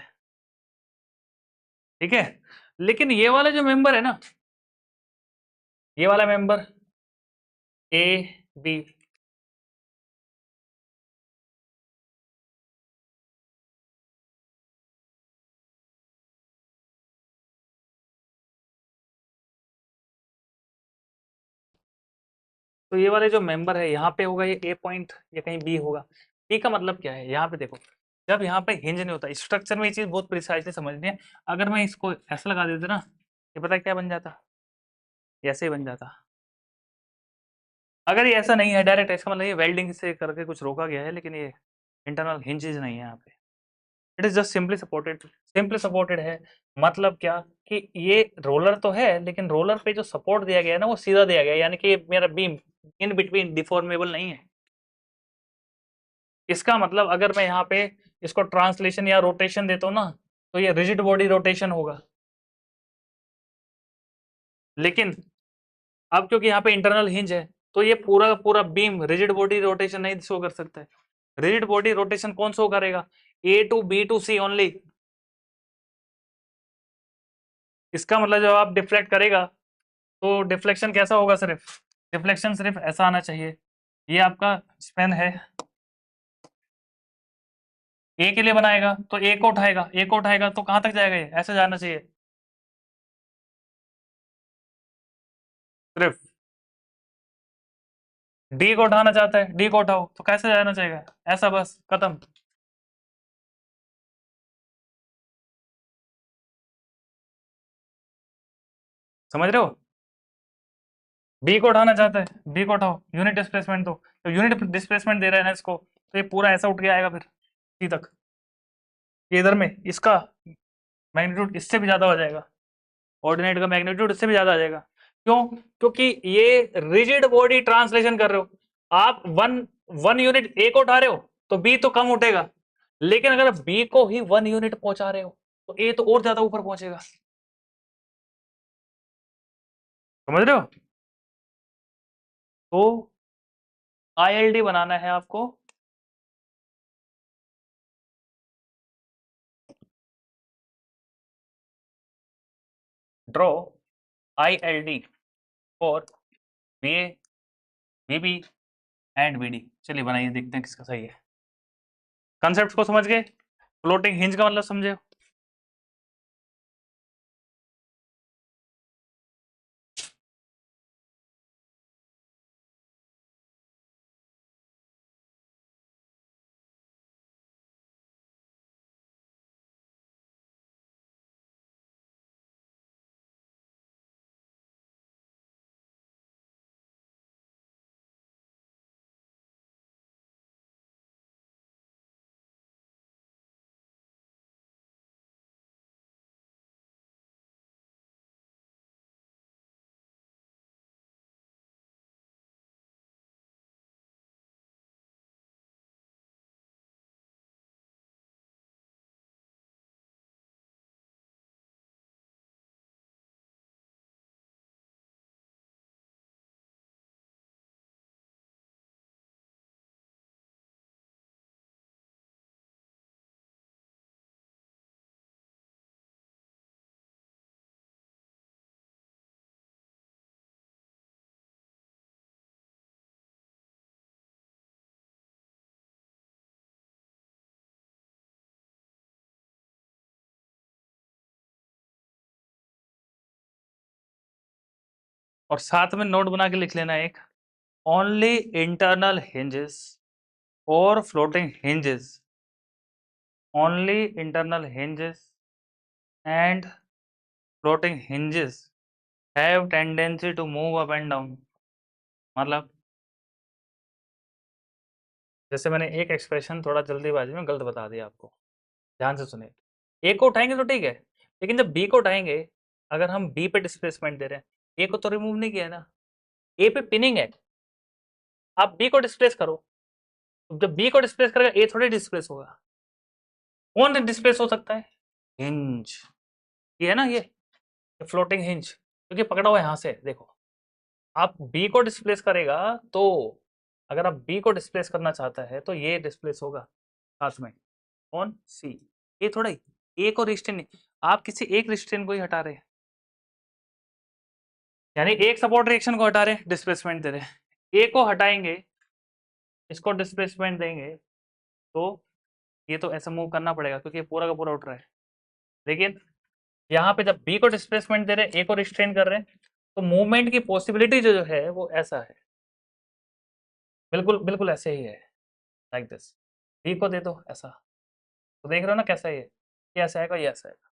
ठीक है। लेकिन ये वाला जो मेंबर है ना, ये वाला मेंबर ए बी, तो ये वाले जो मेंबर है यहाँ पे होगा ये ए पॉइंट या कहीं बी होगा। बी का मतलब क्या है? यहाँ पे देखो, जब यहाँ पे हिंज नहीं होता, स्ट्रक्चर में ये चीज बहुत प्रिसाइजली समझनी है। अगर मैं इसको ऐसा लगा देता ना, ये पता है क्या बन जाता? ऐसे ही बन जाता। अगर ये ऐसा नहीं है डायरेक्ट, इसका मतलब ये वेल्डिंग से करके कुछ रोका गया है, लेकिन ये इंटरनल हिंजेज नहीं है यहाँ पे। It is just simply supported. Simply supported है मतलब क्या कि ये रोलर तो है, लेकिन रोलर पे जो सपोर्ट दिया गया है ना वो सीधा दिया गया है, यानी कि मेरा बीम इन बिटवीन डिफॉर्मेबल नहीं है। इसका मतलब अगर मैं यहाँ पे इसको ट्रांसलेशन या रोटेशन देता हूँ ना, तो ये रिजिड बॉडी रोटेशन होगा। लेकिन अब क्योंकि यहाँ पे इंटरनल हिंज है, तो ये पूरा पूरा बीम रिजिड बॉडी रोटेशन नहीं शो कर सकता है। रिजिड बॉडी रोटेशन कौन शो करेगा? A to B to C only. इसका मतलब जब आप डिफ्लेक्ट करेगा, तो डिफ्लेक्शन कैसा होगा? सिर्फ डिफ्लेक्शन सिर्फ ऐसा आना चाहिए। ये आपका स्पेन है, ए के लिए बनाएगा तो ए को उठाएगा, ए को उठाएगा तो कहां तक जाएगा? ये ऐसे जाना चाहिए सिर्फ। डी को उठाना चाहता है, डी को उठाओ तो कैसे जाना चाहिए? ऐसा, बस खत्म। समझ रहे हो? बी को उठाना चाहता है, बी को उठाओ, यूनिट डिस्प्लेसमेंट दो, तो यूनिट डिस्प्लेसमेंट दे रहा है ना इसको, तो ये पूरा ऐसा उठ के आएगा फिर सी तक। ये इधर में इसका मैग्नीट्यूड इससे भी ज्यादा हो जाएगा, ऑर्डिनेट का मैग्नीट्यूड इससे भी ज्यादा आ जाएगा। क्यों? क्योंकि ये रिजिड बॉडी ट्रांसलेशन कर रहे हो आप। वन वन यूनिट ए को उठा रहे हो तो बी तो कम उठेगा, लेकिन अगर बी को ही 1 यूनिट पहुंचा रहे हो तो ए तो और ज्यादा ऊपर पहुंचेगा। समझ रहे हो? तो आईएलडी बनाना है आपको, draw ILD for BA, BB and BD। चलिए बनाइए, देखते हैं किसका सही है। कंसेप्ट को समझ गए? फ्लोटिंग हिंज का मतलब समझे? और साथ में नोट बना के लिख लेना एक, ओनली इंटरनल hinges और floating hinges, only internal hinges and floating hinges have tendency to move up and down। मतलब जैसे मैंने एक एक्सप्रेशन थोड़ा जल्दीबाजी में गलत बता दिया आपको, ध्यान से सुने। ए को उठाएंगे तो ठीक है, लेकिन जब बी को उठाएंगे, अगर हम बी पे डिस्प्लेसमेंट दे रहे हैं, ए को तो रिमूव नहीं किया है ना, ए पे पिनिंग है, आप बी को डिस्प्लेस करो, तो जब बी को डिस्प्लेस करेगा ए थोड़ी डिस्प्लेस होगा। कौन डिस्प्लेस हो सकता है? हिंज। ये है ना, ये फ्लोटिंग हिंज, क्योंकि पकड़ा हुआ यहां से देखो, आप बी को डिस्प्लेस करेगा तो, अगर आप बी को डिस्प्लेस करना चाहता है तो ये डिस्प्लेस होगा साथ में, कौन? सी। ये थोड़ा ही ए को रिस्ट्रेन नहीं, आप किसी एक रिस्ट्रेन को ही हटा रहे हैं, यानी एक सपोर्ट रिएक्शन को हटा रहे हैं, डिस्प्लेसमेंट दे रहे हैं। ए को हटाएंगे, इसको डिस्प्लेसमेंट देंगे, तो ये तो ऐसा मूव करना पड़ेगा क्योंकि ये पूरा का पूरा उठ रहा है। लेकिन यहाँ पे जब बी को डिस्प्लेसमेंट दे रहे हैं, ए को रिस्ट्रेन कर रहे हैं, तो मूवमेंट की पॉसिबिलिटी जो है वो ऐसा है, बिल्कुल बिल्कुल ऐसे ही है, लाइक दिस। बी को दे दो ऐसा, तो देख रहे हो ना कैसा ये ऐसा आएगा, ये ऐसा आएगा।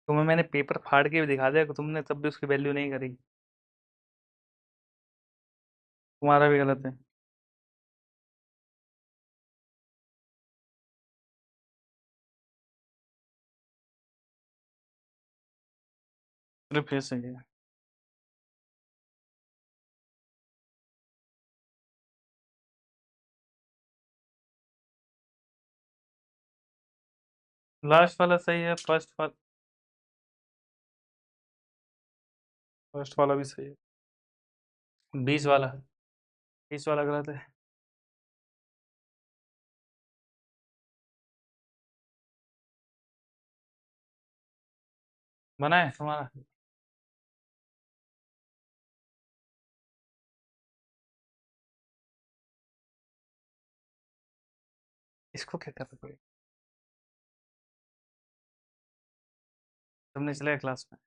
तुम्हें मैंने पेपर फाड़ के भी दिखा दिया, तुमने तब भी उसकी वैल्यू नहीं करी। तुम्हारा भी गलत है। सिर्फ ये सही है। लास्ट वाला सही है, फर्स्ट वाला भी सही है। 20 वाला, 20 वाला गलत है। बना है तुम्हारा? इसको क्या कर रहे हो? तुमने चले क्लास में?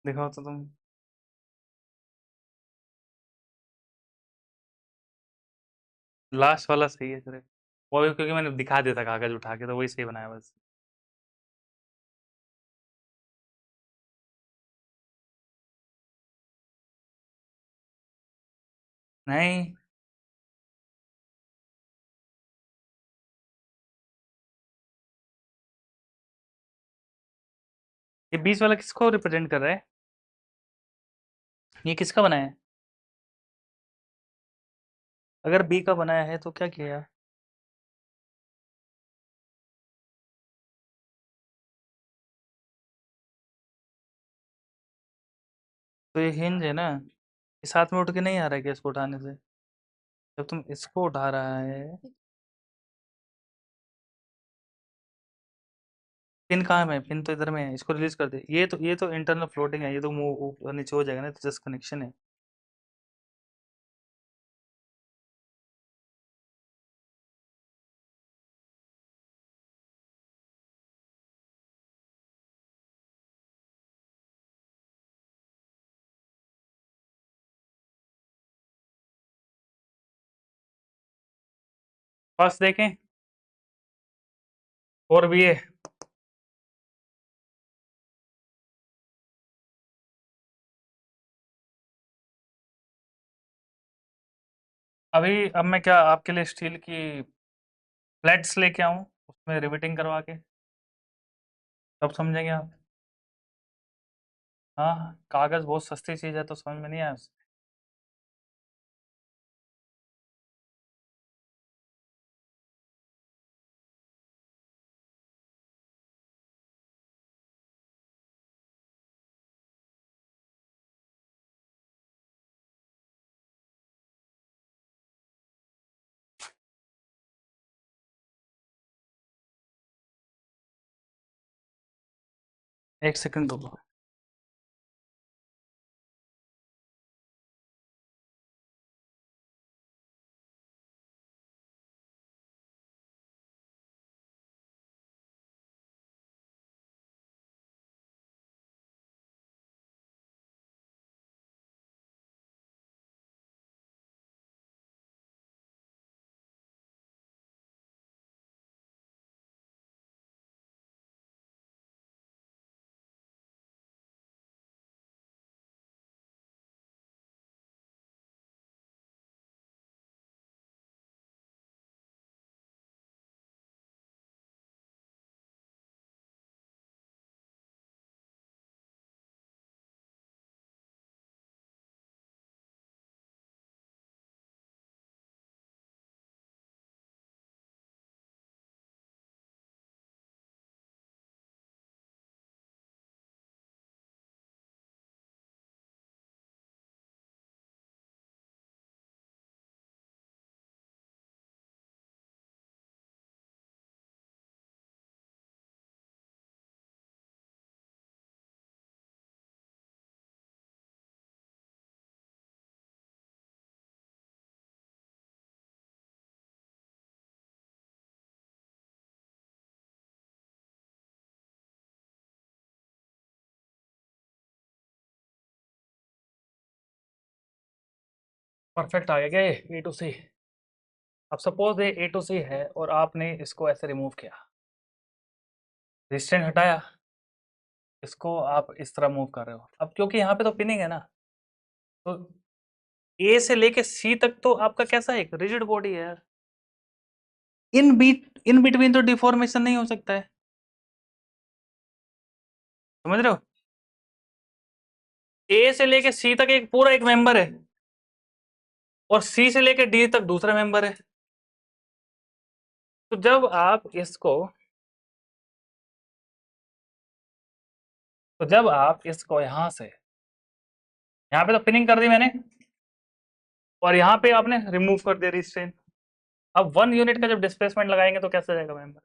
दिखाओ तो तुम। लास्ट वाला सही है सिर्फ, वो भी क्योंकि मैंने दिखा दिया था कागज उठा के, तो वही सही बनाया बस। नहीं, ये 20 वाला किसको रिप्रेजेंट कर रहा है? ये किसका बनाया है? अगर बी का बनाया है तो क्या किया? तो ये हिंज है ना, ये साथ में उठ के नहीं आ रहा है क्या इसको उठाने से? जब तुम इसको उठा रहा है। पिन कहाँ में है? पिन तो इधर में है, इसको रिलीज कर दे। ये तो इंटरनल फ्लोटिंग है, ये तो मूव ऊपर नीचे हो जाएगा ना, तो जस्ट कनेक्शन है। फर्स्ट देखें, और भी है। अभी अब मैं क्या आपके लिए स्टील की प्लेट्स लेके आऊं, उसमें रिवेटिंग करवा के? तब समझेंगे आप। हाँ, कागज बहुत सस्ती चीज है, तो समझ में नहीं आया? एक सेकंड दो। परफेक्ट आ गया क्या ये ए टू सी? अब सपोज ये ए टू सी है और आपने इसको ऐसे रिमूव किया, रिस्ट्रेन हटाया, इसको आप इस तरह मूव कर रहे हो। अब क्योंकि यहाँ पे तो पिनिंग है ना, तो ए से लेके सी तक तो आपका कैसा है, एक रिजिड बॉडी है यार। इन बिटवीन तो डिफॉर्मेशन नहीं हो सकता है, समझ रहे हो। ए से लेके सी तक एक पूरा एक मेंबर है, और सी से लेके डी तक दूसरा मेंबर है। तो जब आप इसको यहां से, यहाँ पे तो पिनिंग कर दी मैंने, और यहाँ पे आपने रिमूव कर दिया रिस्ट्रेन। अब 1 यूनिट का जब डिस्प्लेसमेंट लगाएंगे तो कैसे जाएगा मेंबर,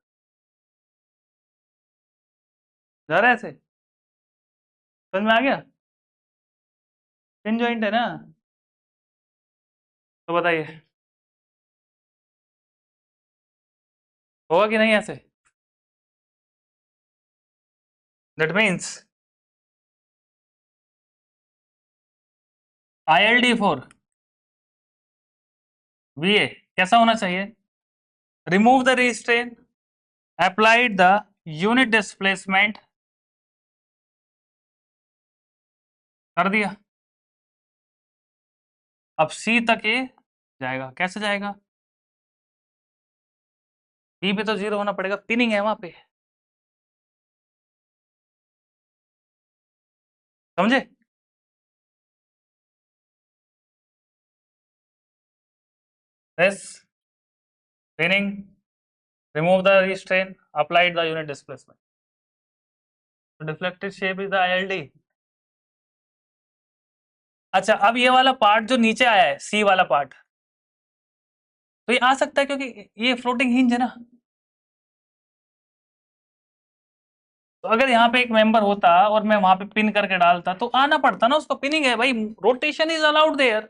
जा रहा है ऐसे, समझ में आ गया। पिन जॉइंट है ना, तो बताइए होगा कि नहीं ऐसे। दैट मीन्स ILD4 VA कैसा होना चाहिए, remove the restrain, applied the unit displacement, कर दिया। अब सी तक ये जाएगा, कैसे जाएगा, बी पे तो 0 होना पड़ेगा, पिनिंग है वहां पे, समझे। this pinning, remove the restraint, applied the unit displacement, so deflected shape is the ILD। अच्छा, अब ये वाला पार्ट जो नीचे आया है, सी वाला पार्ट, तो ये आ सकता है क्योंकि ये फ्लोटिंग हिंज है ना। तो अगर यहाँ पे एक मेंबर होता और मैं वहां पे पिन करके डालता तो आना पड़ता ना उसको, पिनिंग है भाई, रोटेशन इज अलाउड देयर।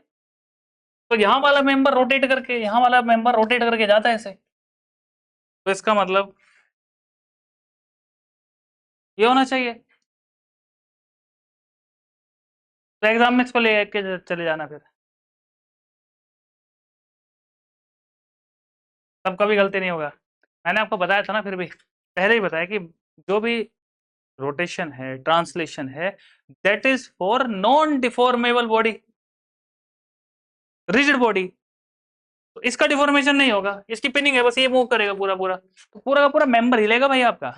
तो यहाँ वाला मेंबर रोटेट करके, यहाँ वाला मेंबर रोटेट करके जाता है ऐसे, तो इसका मतलब ये होना चाहिए। तो एग्जाम में इसको ले के चले जाना फिर, तब कभी गलती नहीं होगा। मैंने आपको बताया था ना, फिर भी पहले ही बताया कि जो भी रोटेशन है, ट्रांसलेशन है, that is for non deformable body, rigid body. तो इसका डिफॉर्मेशन नहीं होगा, इसकी पिनिंग है, बस ये मूव करेगा पूरा पूरा, तो पूरा का पूरा मेंबर हिलेगा भाई आपका।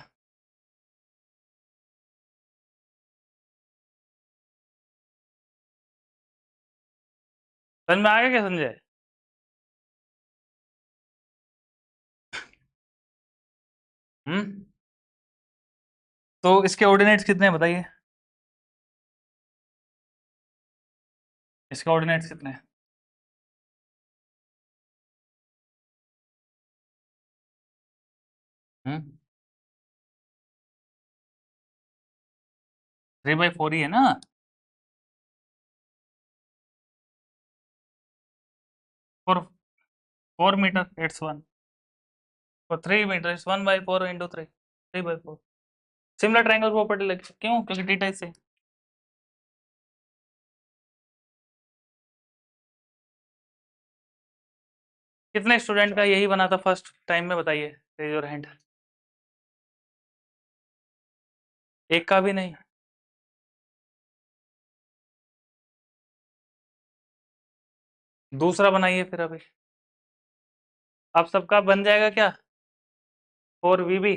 समझ में आ गया क्या संजय। हम्म। तो इसके ऑर्डिनेट्स कितने हैं बताइए, इसके ऑर्डिनेट्स कितने हैं। हम्म, 3/4 ही है ना। 4 मीटर, इट्स 1, और 3 meter it's 1/4 into 3/4। Similar triangle property लगी, क्यों, क्योंकि थीटा से। कितने स्टूडेंट का यही बना था फर्स्ट टाइम में, बताइए, रेज योर हैंड। एक का भी नहीं। दूसरा बनाइए फिर अभी। अब सबका बन जाएगा क्या, 4 VB,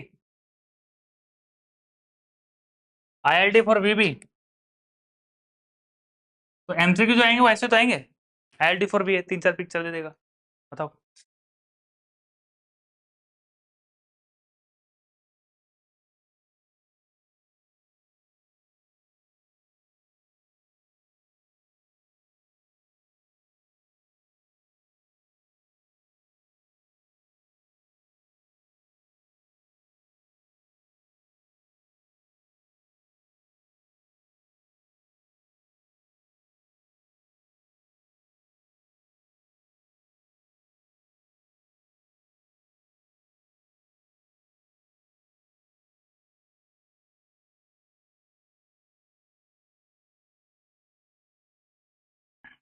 ILD फॉर VB। तो MCQ जो आएंगे वो ऐसे तो आएंगे, ILD फॉर बी है, 3-4 पिक्चर दे देगा, बताओ।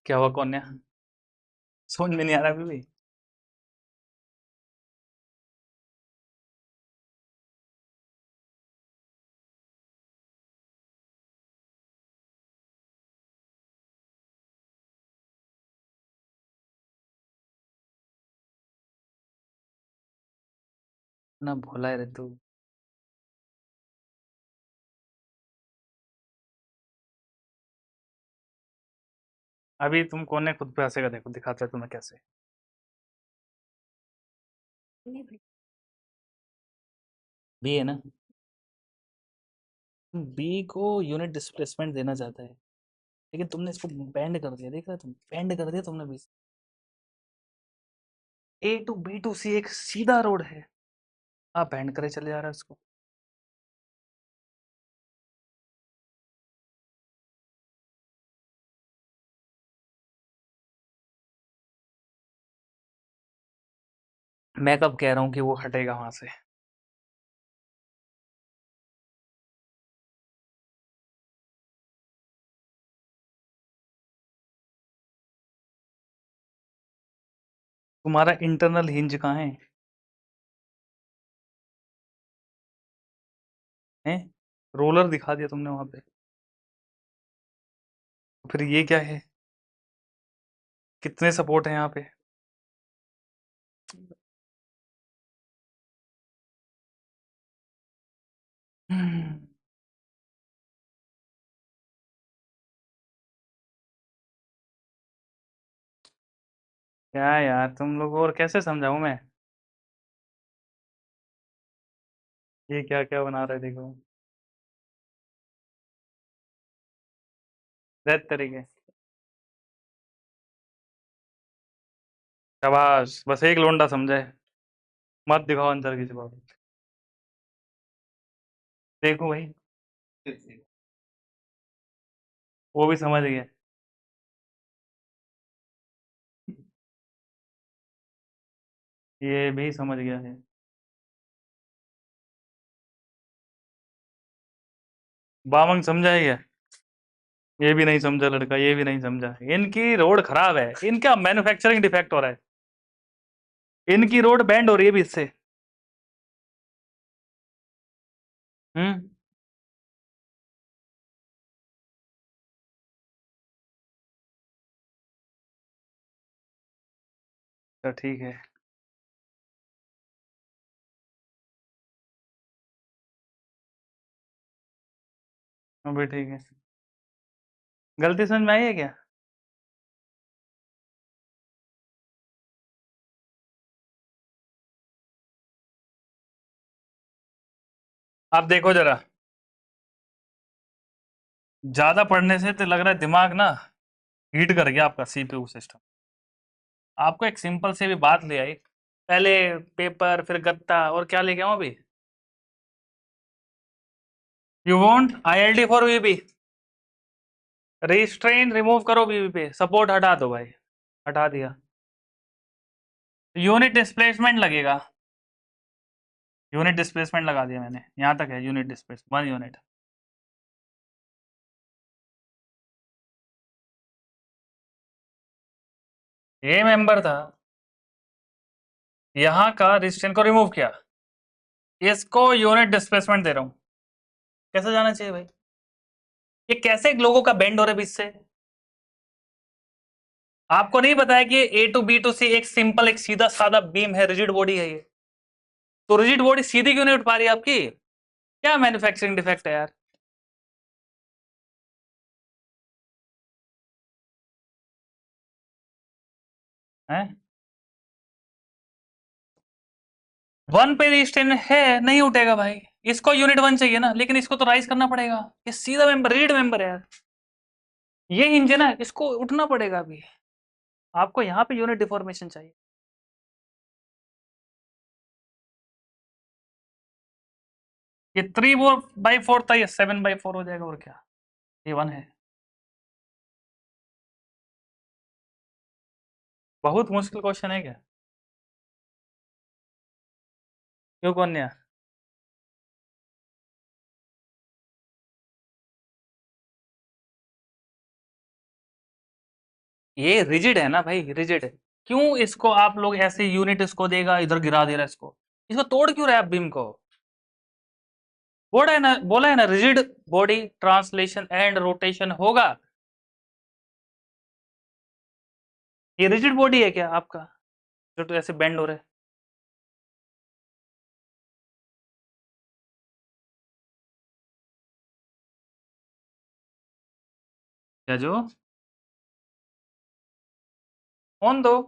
क्या हुआ, कौन है, समझ में नहीं आ रहा अभी भी। ना भोला है रे तू। अभी तुम कौन ने खुद पे हंसेगा, देखो दिखाता है तुम्हें कैसे। बी है ना, बी को यूनिट डिस्प्लेसमेंट देना चाहता है, लेकिन तुमने इसको बैंड कर दिया, देख रहे हो तुम, बैंड कर दिया तुमने B. A to B to C एक सीधा रोड है, आप बैंड करे चले जा रहे हो उसको। मैं कब कह रहा हूँ कि वो हटेगा वहां से। तुम्हारा इंटरनल हिंज कहाँ है? हैं? रोलर दिखा दिया तुमने वहां पे, तो फिर ये क्या है? कितने सपोर्ट है यहाँ पे? हम्म, क्या यार तुम लोग, और कैसे समझाऊं मैं? ये क्या क्या बना रहे देखो, रेड तरीके। शाबाश, बस एक लोंडा समझे, मत दिखाओ अंदर की जवाब। देखो भाई, वो भी समझ गया। ये भी समझ गया है। बामंग समझा है क्या? ये भी नहीं समझा लड़का, ये भी नहीं समझा, इनकी रोड खराब है, इनका मैन्युफैक्चरिंग डिफेक्ट हो रहा है, इनकी रोड बैंड हो रही है भी इससे। हम्म। तो ठीक है। अभी ठीक है। गलती समझ में आई है क्या? आप देखो जरा, ज्यादा पढ़ने से तो लग रहा है दिमाग ना हीट कर गया आपका, सीपीयू सिस्टम। आपको एक सिंपल से भी बात ले आई, पहले पेपर फिर गत्ता, और क्या लेके आऊं अभी? You want ILD for VB, restrain remove करो बीबी पे, सपोर्ट हटा दो भाई, हटा दिया। यूनिट डिस्प्लेसमेंट लगेगा, यूनिट डिस्प्लेसमेंट लगा दिया मैंने, यहाँ तक है यूनिट डिस्प्लेस 1 यूनिट। ये मेंबर था, यहाँ का रिस्ट्रेन को रिमूव किया, इसको यूनिट डिस्प्लेसमेंट दे रहा हूँ। कैसे जाना चाहिए भाई? ये कैसे लोगों का बेंड हो रहा है बीच से? आपको नहीं पता है कि ए टू बी टू सी एक सिंपल, एक सीधा साधा बीम है, रिजिड बॉडी है ये, तो रिजिड बॉडी सीधी क्यों नहीं उठ पा रही है आपकी? क्या मैन्युफैक्चरिंग डिफेक्ट है यार? हैं? 1 पे रिस्ट्रेन है, नहीं उठेगा भाई। इसको यूनिट 1 चाहिए ना, लेकिन इसको तो राइज करना पड़ेगा, ये सीधा मेंबर, रिजिड मेंबर है यार। ये हिंज है ना, इसको उठना पड़ेगा अभी, आपको यहाँ पे यूनिट डिफॉर्मेशन चाहिए। ये 3/4 था, ये 7/4 हो जाएगा, और क्या? ये 1 है। बहुत मुश्किल क्वेश्चन है क्या? क्यों कौन नहीं? ये रिजिड है ना भाई, रिजिड है। क्यों इसको आप लोग ऐसे यूनिट इसको देगा, इधर गिरा दे रहा है इसको, इसको तोड़ क्यों रहे आप बीम को? बोला है ना rigid body translation and rotation होगा। ये रिजिड बॉडी है क्या आपका, जो तो ऐसे बेंड हो रहा है? क्या जो ऑन दो,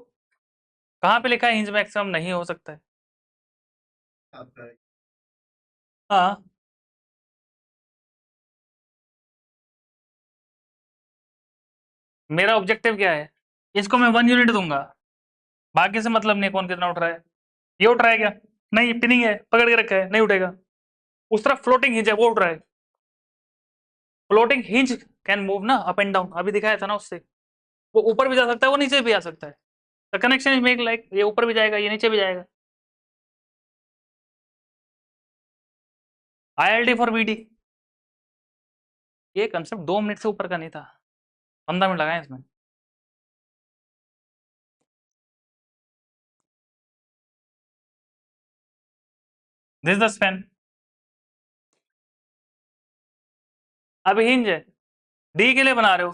कहाँ पे लिखा है हिंज मैक्सिमम नहीं हो सकता है? हाँ, मेरा ऑब्जेक्टिव क्या है? इसको मैं 1 यूनिट दूंगा, बाकी से मतलब नहीं कौन कितना उठ रहा है। ये उठ रहा है क्या? नहीं, पिनिंग है, पकड़ के रखा है, नहीं उठेगा। उस तरफ फ्लोटिंग हिंज है, वो उठ रहा है। फ्लोटिंग हिंज कैन मूव ना अप एंड डाउन, अभी दिखाया था ना उससे। वो ऊपर भी जा सकता है, वो नीचे भी आ सकता है। The connection is make like ये ऊपर भी जाएगा, ये नीचे भी जाएगा। ILD फॉर VD, ये कंसेप्ट 2 मिनट से ऊपर का नहीं था, 15 मिनट लगाए इसमें। दिस द स्पैन, अभी हिंज है, डी के लिए बना रहे हो,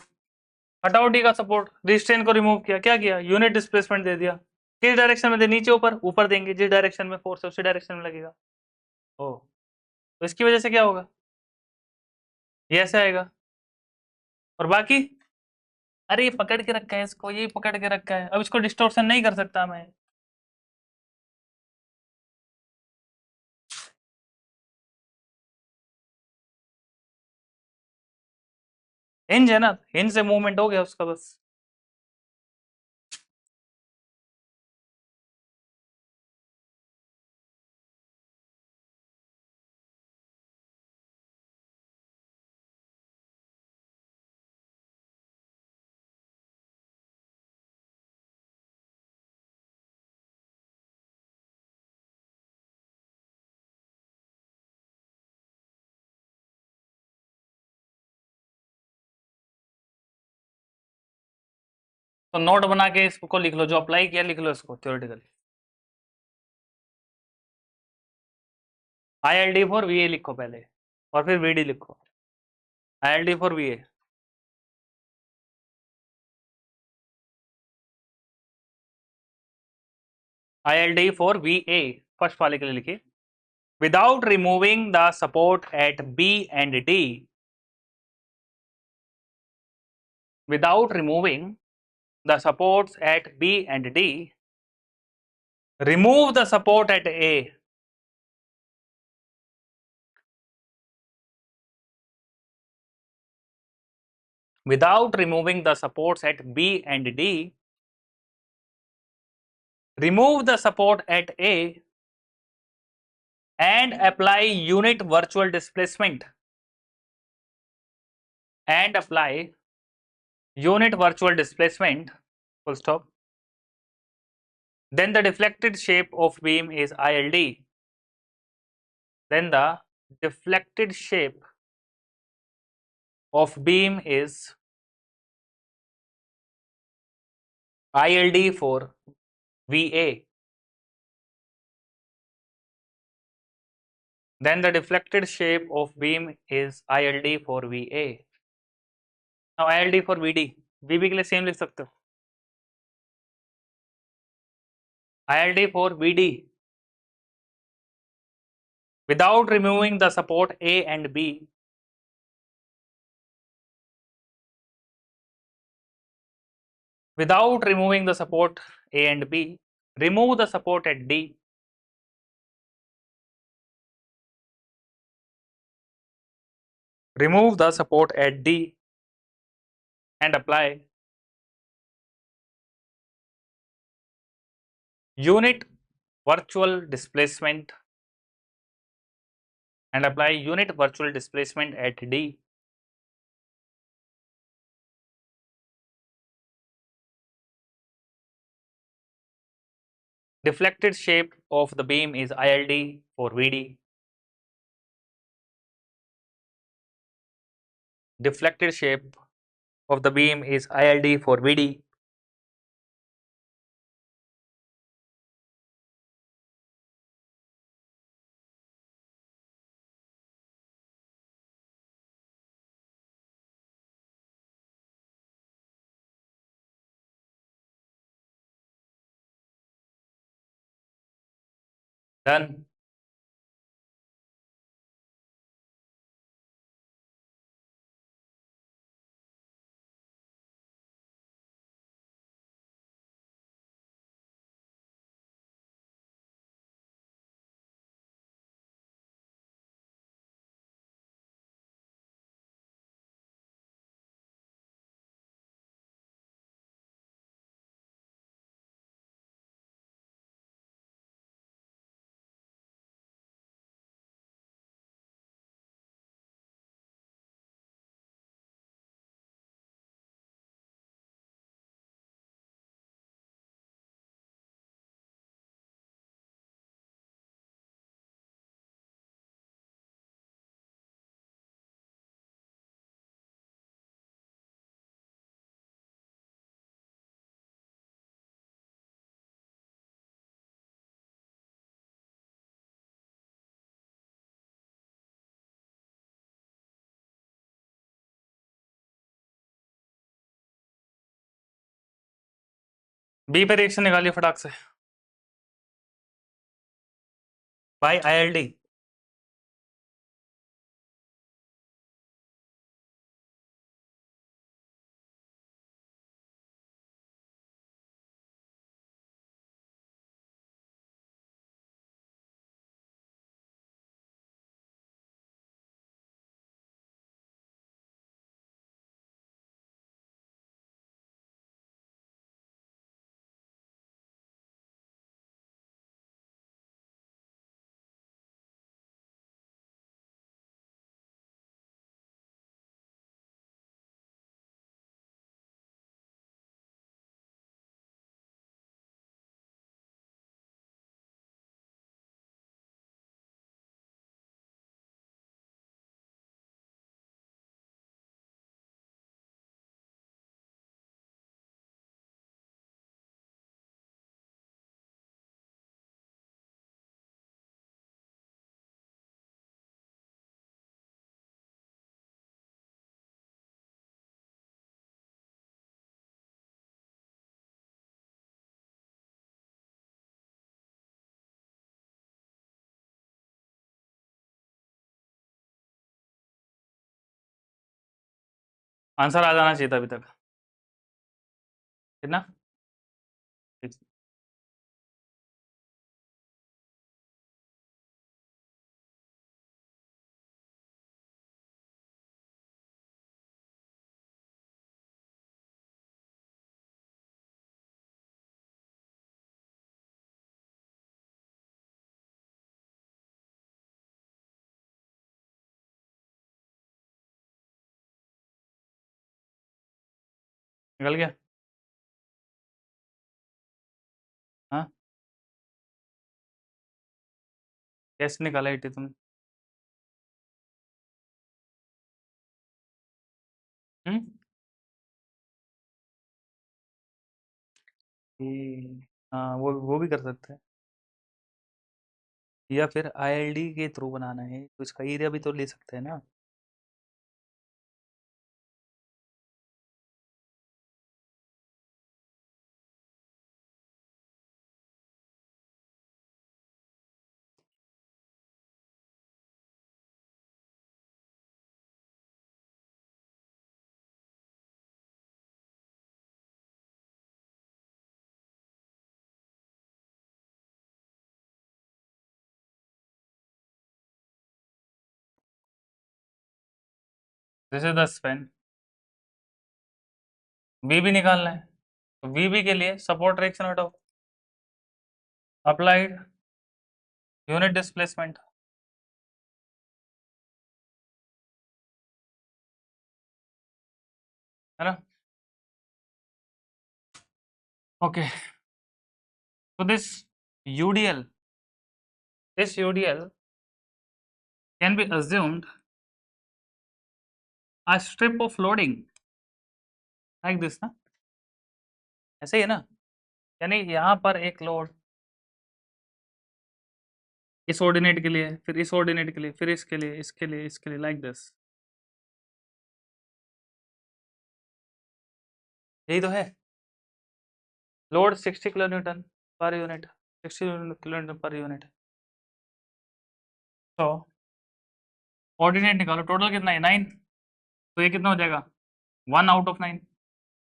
हटाओ डी का सपोर्ट, रिस्ट्रेन को रिमूव किया, क्या किया? यूनिट डिस्प्लेसमेंट दे दिया। किस डायरेक्शन में दे? नीचे ऊपर, ऊपर देंगे जिस डायरेक्शन में फोर्स है उसी डायरेक्शन में लगेगा। ओ, तो इसकी वजह से क्या होगा? ये ऐसे आएगा, और बाकी, अरे ये पकड़ के रखा है इसको, ये पकड़ के रखा है, अब इसको डिस्टॉर्शन नहीं कर सकता मैं। हिंज है ना, हिंज से मूवमेंट हो गया उसका बस। तो नोट बना के इसको लिख लो, जो अप्लाई किया लिख लो इसको थ्योरेटिकली। ILD फॉर VA लिखो पहले, और फिर VD लिखो। ILD for VA, ILD for VA, first वाले के लिए लिखिए। Without removing the support at B and D, without removing the supports at B and D, remove the support at A. Without removing the supports at B and D, remove the support at A and apply unit virtual displacement. And apply unit virtual displacement, full stop. Then the deflected shape of beam is ILD. Then the deflected shape of beam is ILD for VA. Then the deflected shape of beam is ILD for VA. Now ILD for VD, VB के लिए सेम लिख सकते हो। ILD for VD, without removing the support A and B, without removing the support A and B, remove the support at D. Remove the support at D and apply unit virtual displacement and apply unit virtual displacement at D. Deflected shape of the beam is ILD for VD. Deflected shape of the beam is ILD for VD. Done. B पे रिएक्शन निकालिए फटाक से बाय ILD। आंसर आ जाना चाहिए था अभी तक, कितना? निकल गया? हाँ, कैसे निकाला 80 तुमने? हम्म, हाँ वो भी कर सकते हैं, या फिर ILD के थ्रू बनाना है तो इसका एरिया भी तो ले सकते हैं ना। जैसे 10 पेन VB निकालना है, तो VB के लिए सपोर्ट रिएक्शन हटाओ, अप्लाइड यूनिट डिस्प्लेसमेंट, है ना? ओके, तो UDL this UDL can be assumed a strip of loading like this ना, ऐसे ही है ना? यानी यहाँ पर एक लोड इस ऑर्डिनेट के लिए, फिर इस ऑर्डिनेट के लिए, फिर इसके लिए, इसके लिए, इसके लिए, लाइक दिस, यही तो है। Load 60 kilo newton per unit, 60 kilo newton per unit. तो ऑर्डिनेट निकालो, टोटल कितना है 9, तो ये कितना हो जाएगा 1 आउट ऑफ 9,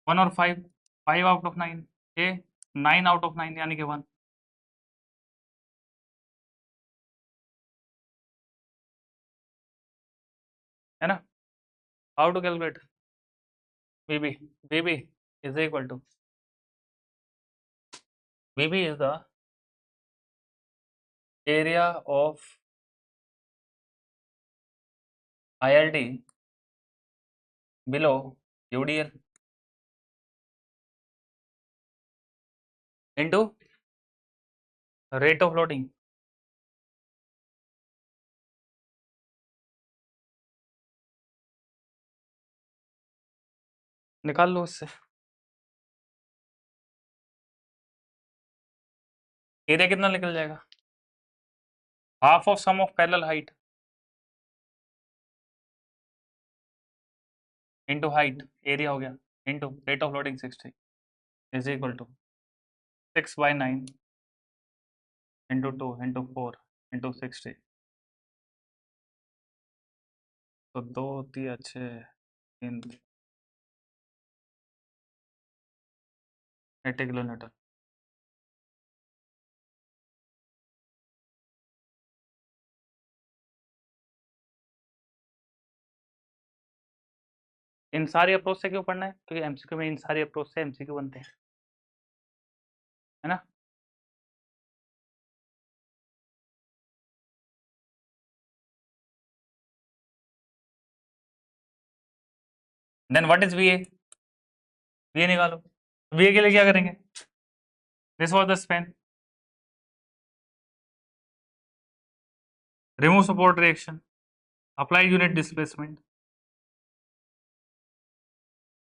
1 और 5, 5 आउट ऑफ 9, ये 9 आउट ऑफ 9 यानी कि 1, है ना? How to calculate VB? VB is equal to VB is the area of ILD below UDL into rate of loading। निकाल लो इससे, एरिया कितना निकल जाएगा, half of sum of parallel height into height, area हो गया, into rate of loading 60 is equal to 6/9 into 2 into 4 into 60, तो 2 3 3 80 किलोमीटर। इन सारी अप्रोच से क्यों पढ़ना है? क्योंकि एमसीक्यू में इन सारी अप्रोच से एमसीक्यू बनते हैं, है ना। Then what is VA? VA निकालो। वीए के लिए क्या करेंगे? This was the span, remove support reaction, apply unit displacement,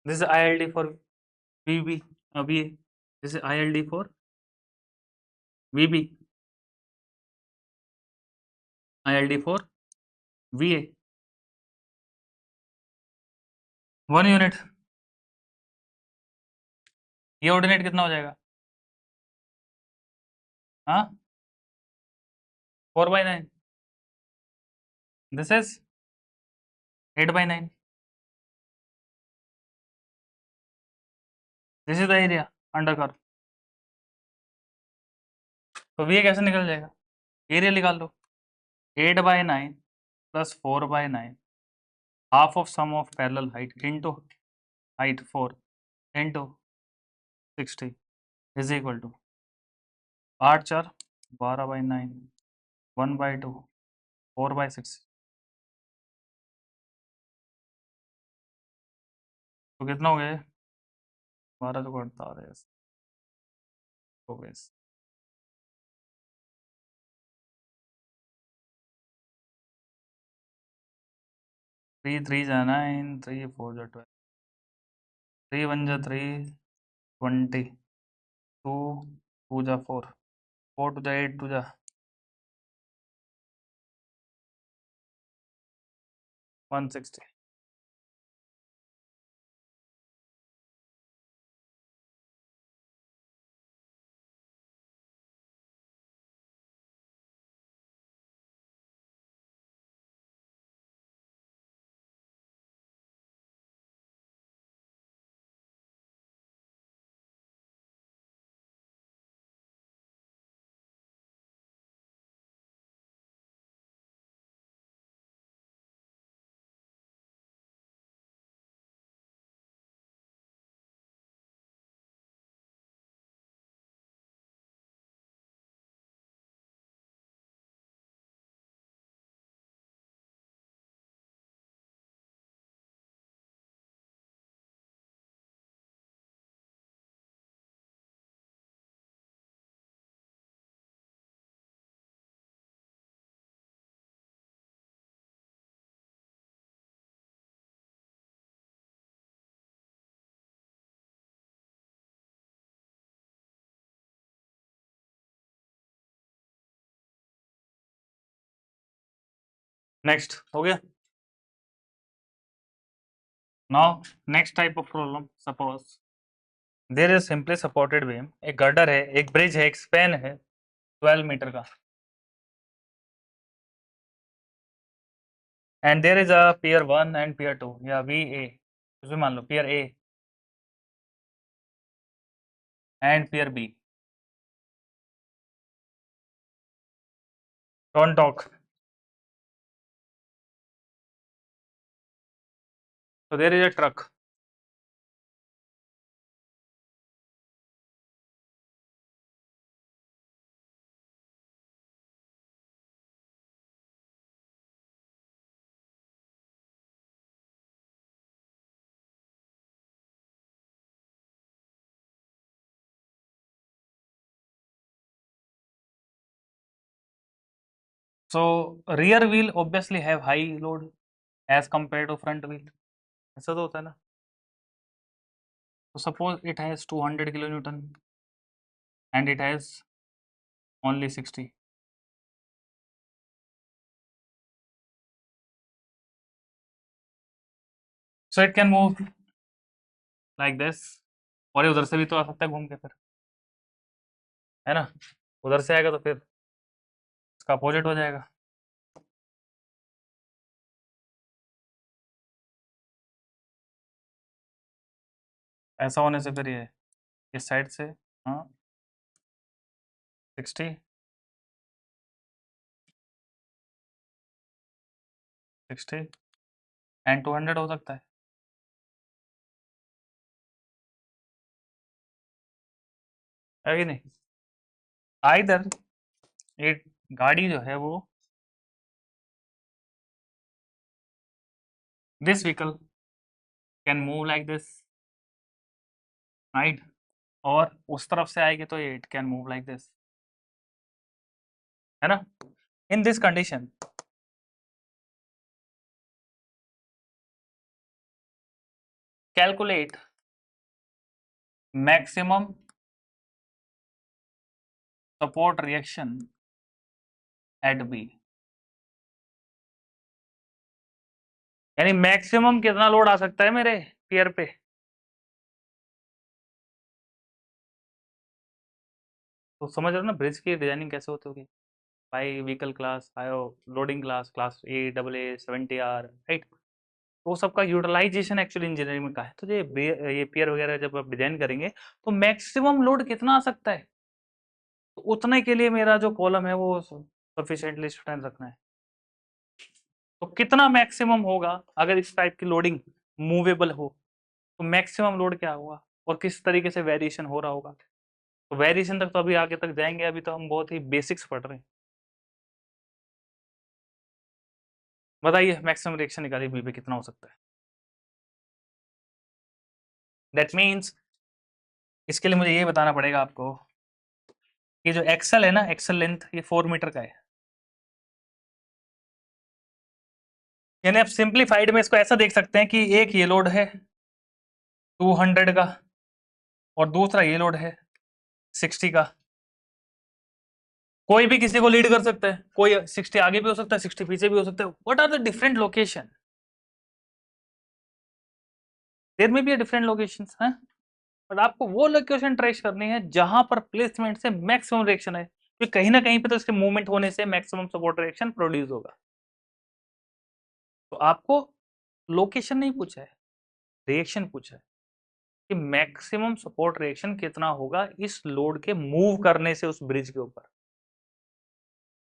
this is ILD for VB, VA, this is ILD for VB, ILD for VA, 1 unit. ये ऑर्डिनेट कितना हो जाएगा? हाँ, 4/9, this is 8/9, this is the area under curve. तो VA कैसे निकल जाएगा? एरिया निकाल लो, 8/9 plus 4/9, half of sum of parallel height into height 4 into 60 is equal to 8 4 12/9, 1/2, 4/6। तो कितना हो गया? 12 तो 48 हो गए। 3 3 जा 9, 3 4 जा 12, 3 1 जा 3 20, 2 2 जा 4, 4 2 जा 8, 2 जा 160। नेक्स्ट हो गया। Now next type of problem, suppose there is simply supported beam, एक गर्डर है, एक ब्रिज है, एक स्पैन है 12 मीटर का, and there is a pier 1 and pier 2 या VA, कुछ भी मान लो, pier A and pier B। Don't talk. So there is a truck. So rear wheel obviously have high load as compared to front wheel. ऐसा तो होता है ना. So suppose it has 200 kilonewton and it has only 60. So it can move like this. और ये उधर से भी तो आ सकता है घूम के फिर. है ना, उधर से आएगा तो फिर इसका अपोजिट हो जाएगा। ऐसा होने से फिर ये इस साइड से, हाँ 60 60 एंड 200 हो सकता है कि नहीं। आइदर ये गाड़ी जो है वो, this vehicle can move like this, right, और उस तरफ से आएगी तो it can move like this, है ना। In this condition calculate maximum support reaction at B, यानी मैक्सिमम कितना लोड आ सकता है मेरे पियर पे। तो समझ रहे हो ना ब्रिज की डिजाइनिंग कैसे होती होगी, भाई व्हीकल क्लास आयो, loading class, class A double A 70R, right. तो सबका यूटिलाइजेशन एक्चुअली इंजीनियरिंग में का है। तो ये पियर वगैरह जब आप डिजाइन करेंगे तो मैक्सिमम लोड कितना आ सकता है, तो उतने के लिए मेरा जो कॉलम है वो सफिशिएंटली स्ट्रेंथ रखना है। तो कितना मैक्सिमम होगा अगर इस टाइप की लोडिंग मूवेबल हो, तो मैक्सिमम लोड क्या होगा और किस तरीके से वेरिएशन हो रहा होगा। तो वेरिएशन तक तो अभी आगे तक जाएंगे, अभी तो हम बहुत ही बेसिक्स पढ़ रहे हैं। बताइए मैक्सिमम रिएक्शन निकालिए बी पे कितना हो सकता है। दैट मीन्स इसके लिए मुझे ये बताना पड़ेगा आपको कि जो एक्सल है ना, एक्सल लेंथ ये 4 मीटर का है। यानी आप सिंप्लीफाइड में इसको ऐसा देख सकते हैं कि एक ये लोड है 200 का और दूसरा ये लोड है 60 का। कोई भी किसी को लीड कर सकता है, कोई 60 आगे भी हो सकता है 60 पीछे भी हो सकता है। What are the different location, there may be different locations हैं, बट आपको वो लोकेशन ट्रेस करनी है जहां पर प्लेसमेंट से मैक्सिमम रिएक्शन है, क्योंकि कहीं ना कहीं पे तो इसके मूवमेंट होने से मैक्सिमम सपोर्ट रिएक्शन प्रोड्यूस होगा। तो आपको लोकेशन नहीं पूछा है, रिएक्शन पूछा है कि मैक्सिमम सपोर्ट रिएक्शन कितना होगा इस लोड के मूव करने से उस ब्रिज के ऊपर,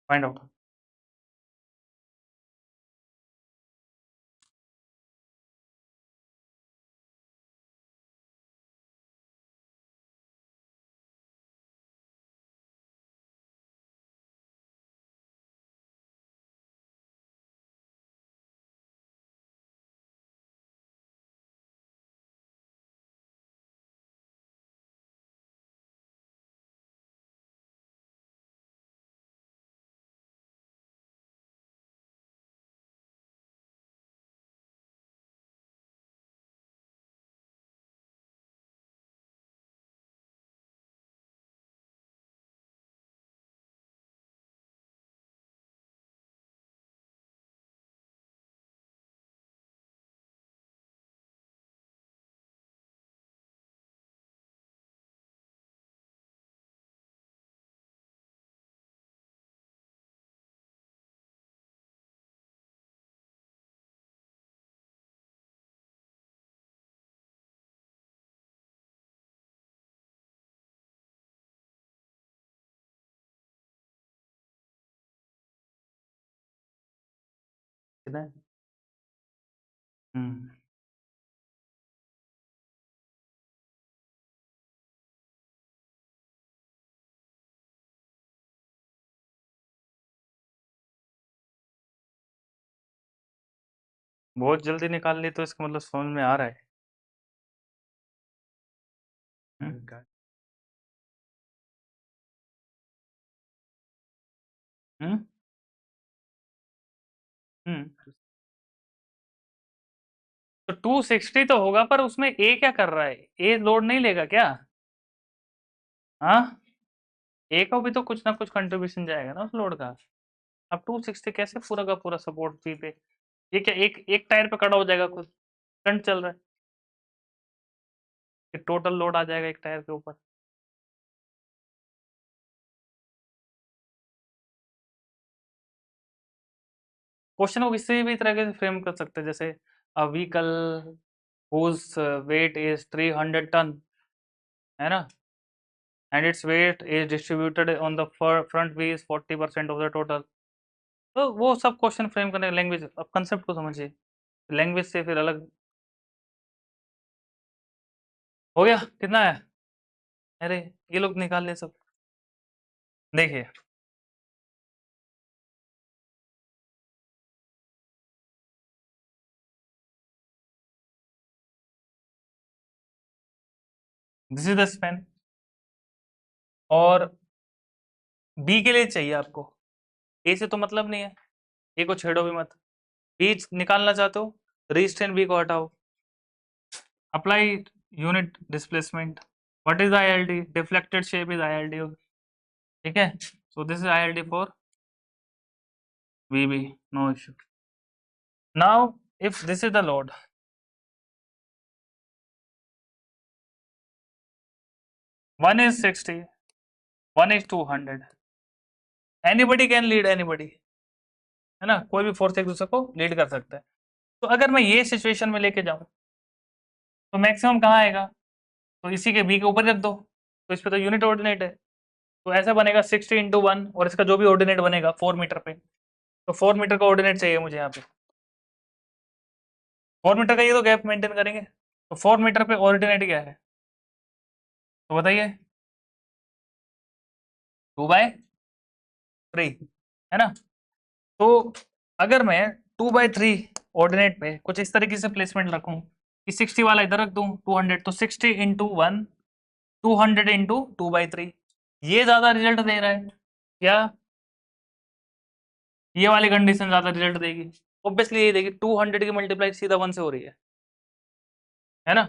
फाइंड आउट। कितना है? हम्म, बहुत जल्दी निकाल ली तो इसका मतलब समझ में आ रहा है। हम्म, हम्म, हम्म। तो 260 तो होगा, पर उसमें ए क्या कर रहा है, ए लोड नहीं लेगा क्या। हाँ, ए का भी तो कुछ ना कुछ कंट्रीब्यूशन जाएगा ना उस लोड का। अब 260 कैसे पूरा का पूरा सपोर्ट पी पे, ये क्या एक एक टायर पे खड़ा हो जाएगा खुद, करंट चल रहा है, कि टोटल लोड आ जाएगा एक टायर के ऊपर। क्वेश्चन को किसी भी तरह से फ्रेम कर सकते हैं, जैसे a vehicle whose weight is 300 ton, है ना, and its weight is distributed on the front wheels 40% of the total. तो वो सब क्वेश्चन फ्रेम करने लैंग्वेज, अब कंसेप्ट को समझिए, लैंग्वेज से फिर अलग हो गया। कितना है? अरे ये लोग निकाल ले सब। देखिए दिस इज द स्पेन, और बी के लिए चाहिए आपको, ए से तो मतलब नहीं है, ए को छेड़ो भी मत। बी निकालना चाहते हो, रीस्ट्रेन बी को हटाओ, apply unit displacement, what is ILD, deflected shape is ILD, ठीक है। So this is ILD for VB, no issue. Now if this is the load, one is 60, one is 200, anybody can lead anybody, है ना, कोई भी फोर्स एक दूसरे को लीड कर सकता है। तो अगर मैं ये सिचुएशन में लेके जाऊं तो मैक्सिमम कहाँ आएगा, तो इसी के बी के ऊपर रख दो, तो इस पे तो यूनिट ऑर्डिनेट है, तो ऐसा बनेगा 60 × 1, और इसका जो भी ऑर्डिनेट बनेगा 4 मीटर पे, तो 4 मीटर का ऑर्डिनेट चाहिए मुझे यहाँ पे, 4 मीटर का ये तो गैप मेंटेन करेंगे, तो 4 मीटर पे ऑर्डिनेट क्या है, तो बताइए, 2/3, है ना। तो अगर मैं 2/3 ऑर्डिनेट पे कुछ इस तरीके से प्लेसमेंट रखूं कि 60 वाला इधर रख दूं 200, तो 60 × 1, 200 × 2/3, ये ज्यादा रिजल्ट दे रहा है या ये वाली कंडीशन ज्यादा रिजल्ट देगी? ऑब्वियसली ये देगी, 200 की मल्टीप्लाई सीधा 1 से हो रही है ना।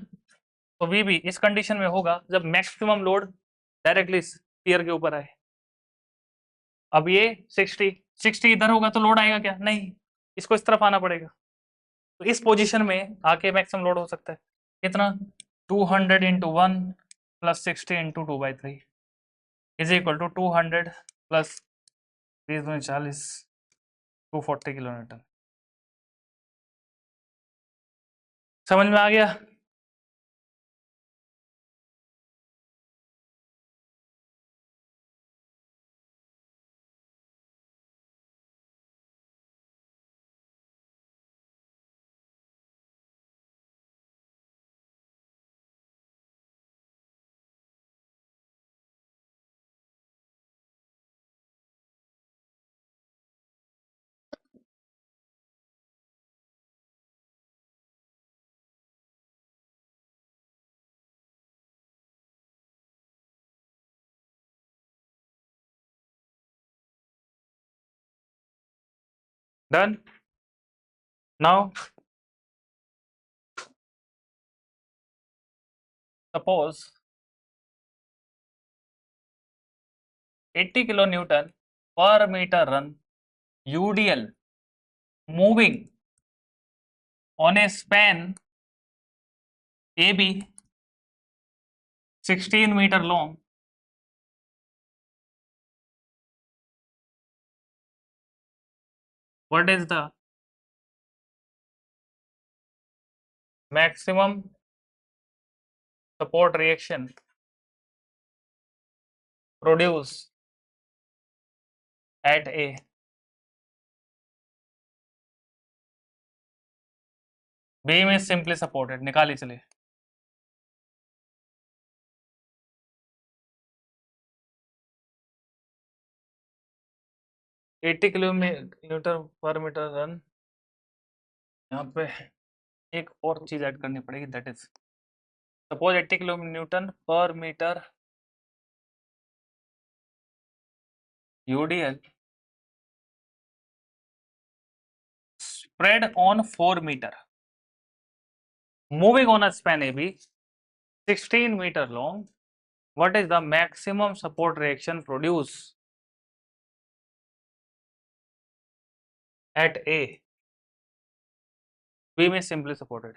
तो वी भी इस कंडीशन में होगा जब मैक्सिमम लोड डायरेक्टली स्फीयर के ऊपर आए। अब ये 60 इधर होगा तो लोड आएगा क्या? नहीं, इसको इस तरफ आना पड़ेगा, तो इस पोजीशन में आके मैक्सिमम लोड हो सकता है कितना, 200 × 1 + 60 × 2/3 इज इक्वल टू 200 + 30×40, 240 किलोमीटर। समझ में आ गया? Done. Now suppose 80 kilo newton पर metre run UDL moving on a span AB 16 meter long, what is the maximum support reaction produced at A? Beam is simply supported, निकाली चलिए। एट्टी किलोमीटर पर मीटर रन, यहाँ पे एक और चीज ऐड करनी पड़ेगी, that is suppose 80 kilo newton पर metre UDL spread on 4 meter moving on a span AB 16 meter long, what is the maximum support reaction produced at A? Beam is simply supported.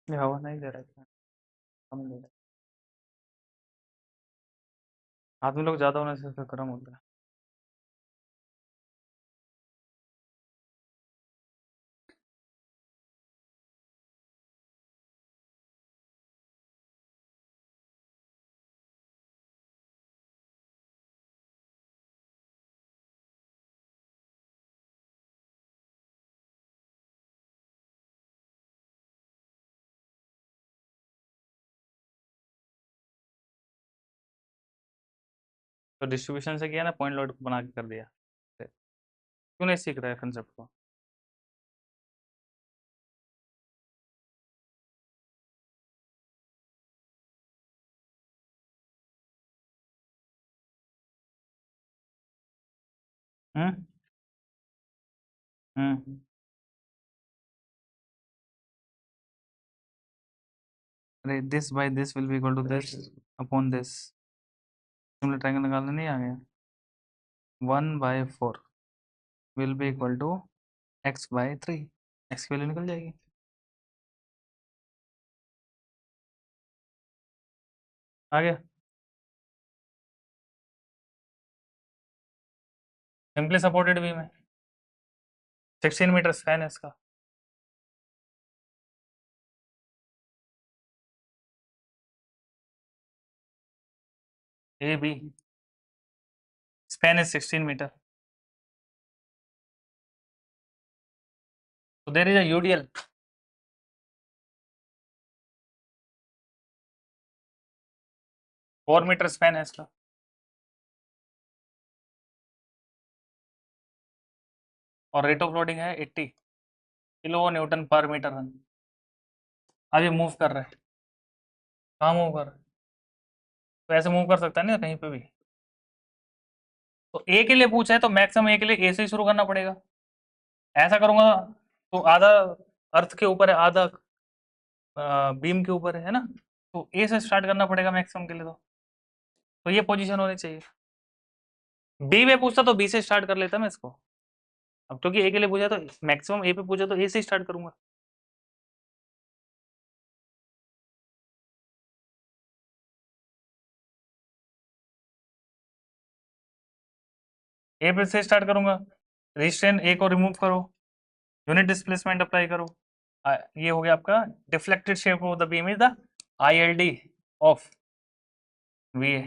ये हवा नहीं दे रहा है, कम दे रहा है। आदमी लोग ज्यादा होने से फिर गर्म होता है। तो डिस्ट्रीब्यूशन से किया ना, पॉइंट लोड बना के कर दिया। क्यों नहीं सीख रहा है कंसेप्ट को? हम्म हम्म अरे this by this will be equal to this upon this. Similar triangle निकालने नहीं आ गया? 1/4 will be equal to x/3। x की वैल्यू निकल जाएगी। आ गया? सिंपली सपोर्टेड बीम है, 16 मीटर स्पैन है इसका। A B span is 16 metre. तो there is a UDL. 4 metre span है इसका। और रेट ऑफ लोडिंग है 80 किलो न्यूटन पर मीटर रन। अब ये मूव कर रहा है। कहाँ मूव कर रहा है? तो ऐसे मूव कर सकता है ना कहीं पे भी। तो ए के लिए पूछा है तो मैक्सिमम ए के लिए ए से ही शुरू करना पड़ेगा। ऐसा करूंगा तो आधा अर्थ के ऊपर है, आधा बीम के ऊपर है ना। तो ए से स्टार्ट करना पड़ेगा मैक्सिमम के लिए। तो ये पोजीशन होनी चाहिए। बी में पूछता तो बी से स्टार्ट कर लेता मैं इसको। अब क्योंकि ए के लिए पूछा तो मैक्सिमम ए पे पूछा तो ए से स्टार्ट करूंगा। ए पे से स्टार्ट करूंगा। रेजिस्टेंस ए को रिमूव करो, यूनिट डिस्प्लेसमेंट अप्लाई करो। ये हो गया आपका deflected shape of the beam is the ILD of V A.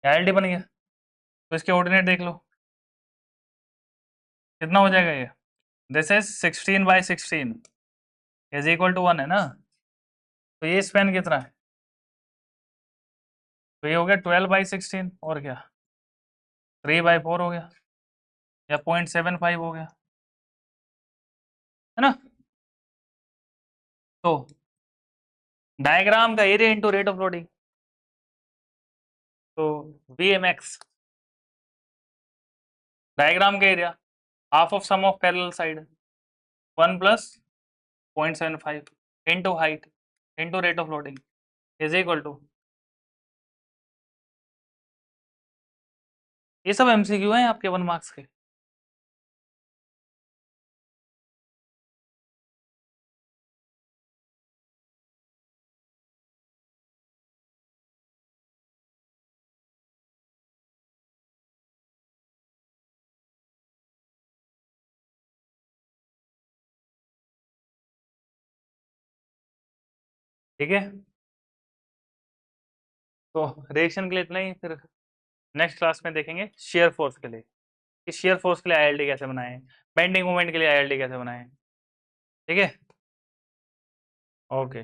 ILD बन गया। तो इसके ऑर्डिनेट देख लो कितना हो जाएगा ये। This is 16/16 is equal to 1 है ना। तो ये स्पेन कितना है? तो ये हो गया 12/16 और क्या 3/4 हो गया या 0.75 हो गया, है ना। तो डायग्राम का area into rate of loading. तो वी एम एक्स डायग्राम का area half of sum of parallel side 1 plus 0.75 into height into rate of loading is equal to. ये सब एमसीक्यू हैं आपके 1 मार्क्स के। ठीक है, तो रिएक्शन के लिए इतना ही। फिर नेक्स्ट क्लास में देखेंगे शेयर फोर्स के लिए कि शेयर फोर्स के लिए आईएलडी कैसे बनाएं, बेंडिंग मोमेंट के लिए आईएलडी कैसे बनाएं। ठीक है, ओके।